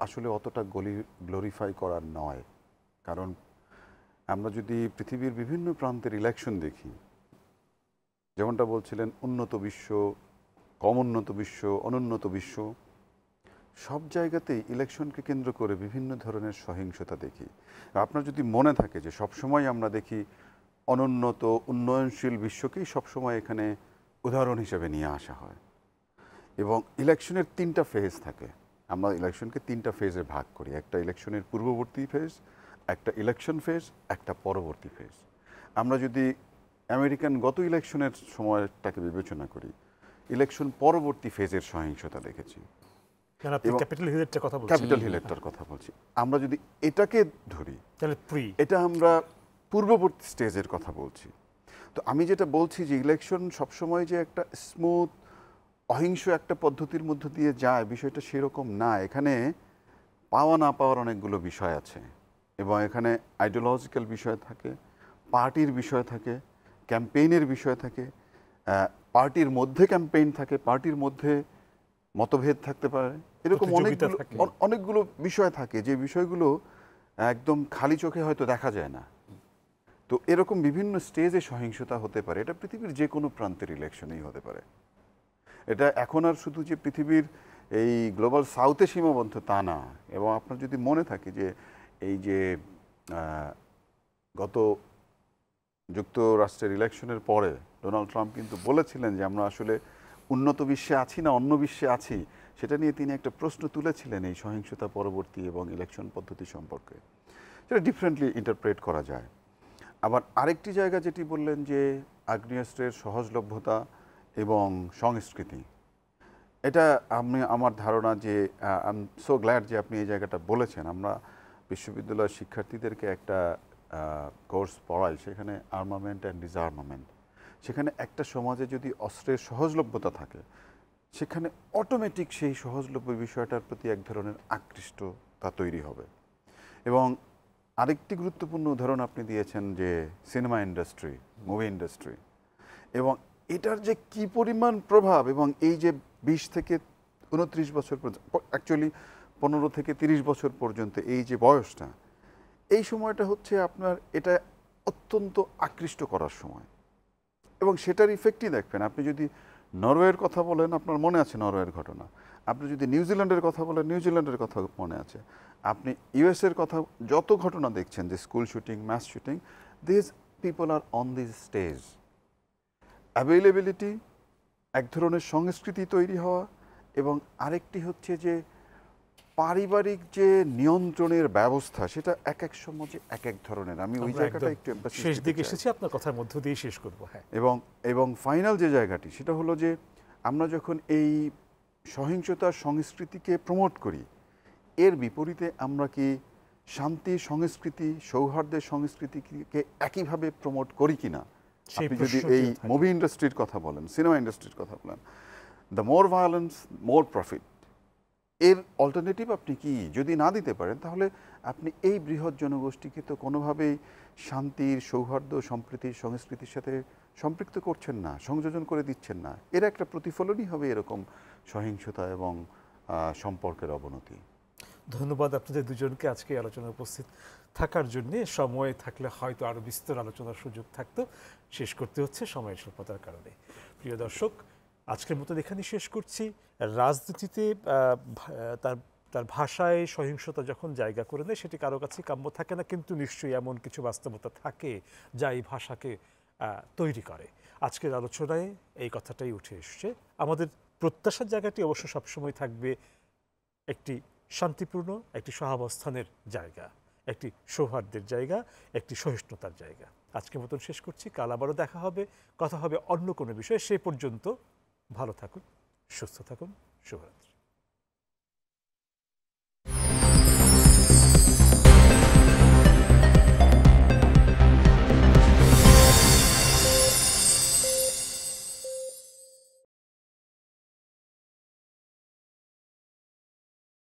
আসলে অতটা গ্লোরিফাই করার নয়। কারণ আমরা যদি পৃথিবীর বিভিন্ন প্রান্তের ইলেকশন দেখি, যেমনটা বলছিলেন উন্নত বিশ্ব, কম উন্নত বিশ্ব, অনুন্নত বিশ্ব, সব জায়গাতেই ইলেকশনকে কেন্দ্র করে বিভিন্ন ধরনের সহিংসতা দেখি। আপনার যদি মনে থাকে যে সবসময় আমরা দেখি অনুন্নত উন্নয়নশীল বিশ্বকেই সবসময় এখানে উদাহরণ হিসেবে নিয়ে আসা হয়। এবং ইলেকশনের 3টা ফেজ থাকে। আমরা ইলেকশনকে 3টা ফেজে ভাগ করি। একটা ইলেকশনের পূর্ববর্তী ফেজ, একটা ইলেকশন ফেজ, একটা পরবর্তী ফেজ। আমরা যদি আমেরিকান গত ইলেকশনের সময়টাকে বিবেচনা করি, ইলেকশন পরবর্তী ফেজের সহিংসতা দেখেছি। ক্যাপিটাল হিলেরটার কথা বলছি। আমরা যদি এটাকে ধরি তাহলে এটা আমরা পূর্ববর্তী স্টেজের কথা বলছি। তো আমি যেটা বলছি যে ইলেকশন সবসময় যে একটা স্মুথ অহিংস একটা পদ্ধতির মধ্য দিয়ে যায়, বিষয়টা সেরকম না। এখানে পাওয়া না পাওয়ার অনেকগুলো বিষয় আছে এবং এখানে আইডিওলজিক্যাল বিষয় থাকে, পার্টির বিষয় থাকে, ক্যাম্পেইনের বিষয় থাকে, পার্টির মধ্যে ক্যাম্পেইন থাকে, পার্টির মধ্যে মতভেদ থাকতে পারে, এরকম অনেকগুলো বিষয় থাকে যে বিষয়গুলো একদম খালি চোখে হয়তো দেখা যায় না। তো এরকম বিভিন্ন স্টেজে সহিংসতা হতে পারে। এটা পৃথিবীর যে কোনো প্রান্তের ইলেকশনেই হতে পারে। এটা এখন আর শুধু যে পৃথিবীর এই গ্লোবাল সাউথে সীমাবদ্ধ তা না। এবং আপনার যদি মনে থাকে যে এই যে গত যুক্তরাষ্ট্রের ইলেকশনের পরে ডোনাল্ড ট্রাম্প কিন্তু বলেছিলেন যে আমরা আসলে উন্নত বিশ্বে আছি না অন্য বিশ্বে আছি, সেটা নিয়ে তিনি একটা প্রশ্ন তুলেছিলেন এই সহিংসতা পরবর্তী এবং ইলেকশন পদ্ধতি সম্পর্কে। সেটা ডিফারেন্টলি ইন্টারপ্রেট করা যায়। আবার আরেকটি জায়গা যেটি বললেন যে আগ্নেয়াস্ত্রের সহজলভ্যতা এবং সংস্কৃতি, এটা আমার ধারণা যে আই এম সো গ্ল্যাড যে আপনি এই জায়গাটা বলেছেন। আমরা বিশ্ববিদ্যালয়ের শিক্ষার্থীদেরকে একটা কোর্স পড়াই, সেখানে আর্মামেন্ট অ্যান্ড ডিসআর্মামেন্ট। সেখানে একটা সমাজে যদি অস্ত্রের সহজলভ্যতা থাকে, সেখানে অটোমেটিক সেই সহজলভ্য বিষয়টার প্রতি এক ধরনের আকৃষ্টতা তৈরি হবে। এবং আরেকটি গুরুত্বপূর্ণ উদাহরণ আপনি দিয়েছেন যে সিনেমা ইন্ডাস্ট্রি, মুভি ইন্ডাস্ট্রি, এবং এটার যে কি পরিমাণ প্রভাব, এবং এই যে 20 থেকে 29 বছর পর্যন্ত, অ্যাকচুয়ালি 15 থেকে 30 বছর পর্যন্ত এই যে বয়সটা, এই সময়টা হচ্ছে আপনার এটা অত্যন্ত আকৃষ্ট করার সময়। এবং সেটার ইফেক্টই দেখবেন। আপনি যদি নরওয়ের কথা বলেন, আপনার মনে আছে নরওয়ের ঘটনা। আপনি যদি নিউজিল্যান্ডের কথা বলেন, নিউজিল্যান্ডের কথা মনে আছে। আপনি ইউএসের কথা যত ঘটনা দেখছেন, যে school shooting, mass shooting, this people are on this stage. Availability, এক ধরনের সংস্কৃতি তৈরি হওয়া, এবং আরেকটি হচ্ছে যে পারিবারিক যে নিয়ন্ত্রণের ব্যবস্থা, সেটা এক এক সমাজে এক এক ধরনের। আমি ওই আমরা জায়গাটা একদম একটু emphasis শেষ দিতে দিকে চাই। এসেছি, আপনার কথার মধ্য দিয়ে শেষ করবো। হ্যাঁ, এবং ফাইনাল যে জায়গাটি, সেটা হলো যে আমরা যখন এই সহিংসতার সংস্কৃতিকে প্রমোট করি, এর বিপরীতে আমরা কি শান্তি সংস্কৃতি, সৌহার্দ্যের সংস্কৃতিকে একইভাবে প্রমোট করি কিনা? সেই আপনি যদি প্রশ্নটিও এই থাকে। মুভি ইন্ডাস্ট্রির কথা বলেন, সিনেমা ইন্ডাস্ট্রির কথা বলেন, the more violence more profit, এর অল্টারনেটিভ আপনি কি যদি না দিতে পারেন, তাহলে আপনি এই বৃহৎ জনগোষ্ঠীকে তো কোনোভাবেই শান্তির, সৌহার্দ্য, সম্প্রীতির সংস্কৃতির সাথে সম্পৃক্ত করছেন না, সংযোজন করে দিচ্ছেন না। এর একটা প্রতিফলনই হবে এরকম সহিংসতা এবং সম্পর্কের অবনতি। ধন্যবাদ আপনাদের দুজনকে আজকে এই আলোচনায় উপস্থিত থাকার জন্য। সময় থাকলে হয়তো আরও বিস্তর আলোচনার সুযোগ থাকতো, শেষ করতে হচ্ছে সময়ের স্বল্পতার কারণে। প্রিয় দর্শক, আজকের মতো এখানেই শেষ করছি। রাজনীতিতে তার ভাষায় সহিংসতা যখন জায়গা করে নেয়, সেটি কারো কাছে কাম্য থাকে না, কিন্তু নিশ্চয়ই এমন কিছু বাস্তবতা থাকে যা এই ভাষাকে তৈরি করে। আজকের আলোচনায় এই কথাটাই উঠে এসছে। আমাদের প্রত্যাশার জায়গাটি অবশ্য সবসময় থাকবে একটি শান্তিপূর্ণ, একটি সহাবস্থানের জায়গা, একটি সৌহার্দ্যের জায়গা, একটি সহিষ্ণুতার জায়গা। আজকের মতন শেষ করছি। কাল আবারও দেখা হবে, কথা হবে অন্য কোনো বিষয়ে। সে পর্যন্ত ভালো থাকুন, সুস্থ থাকুন, শুভরাত্রি।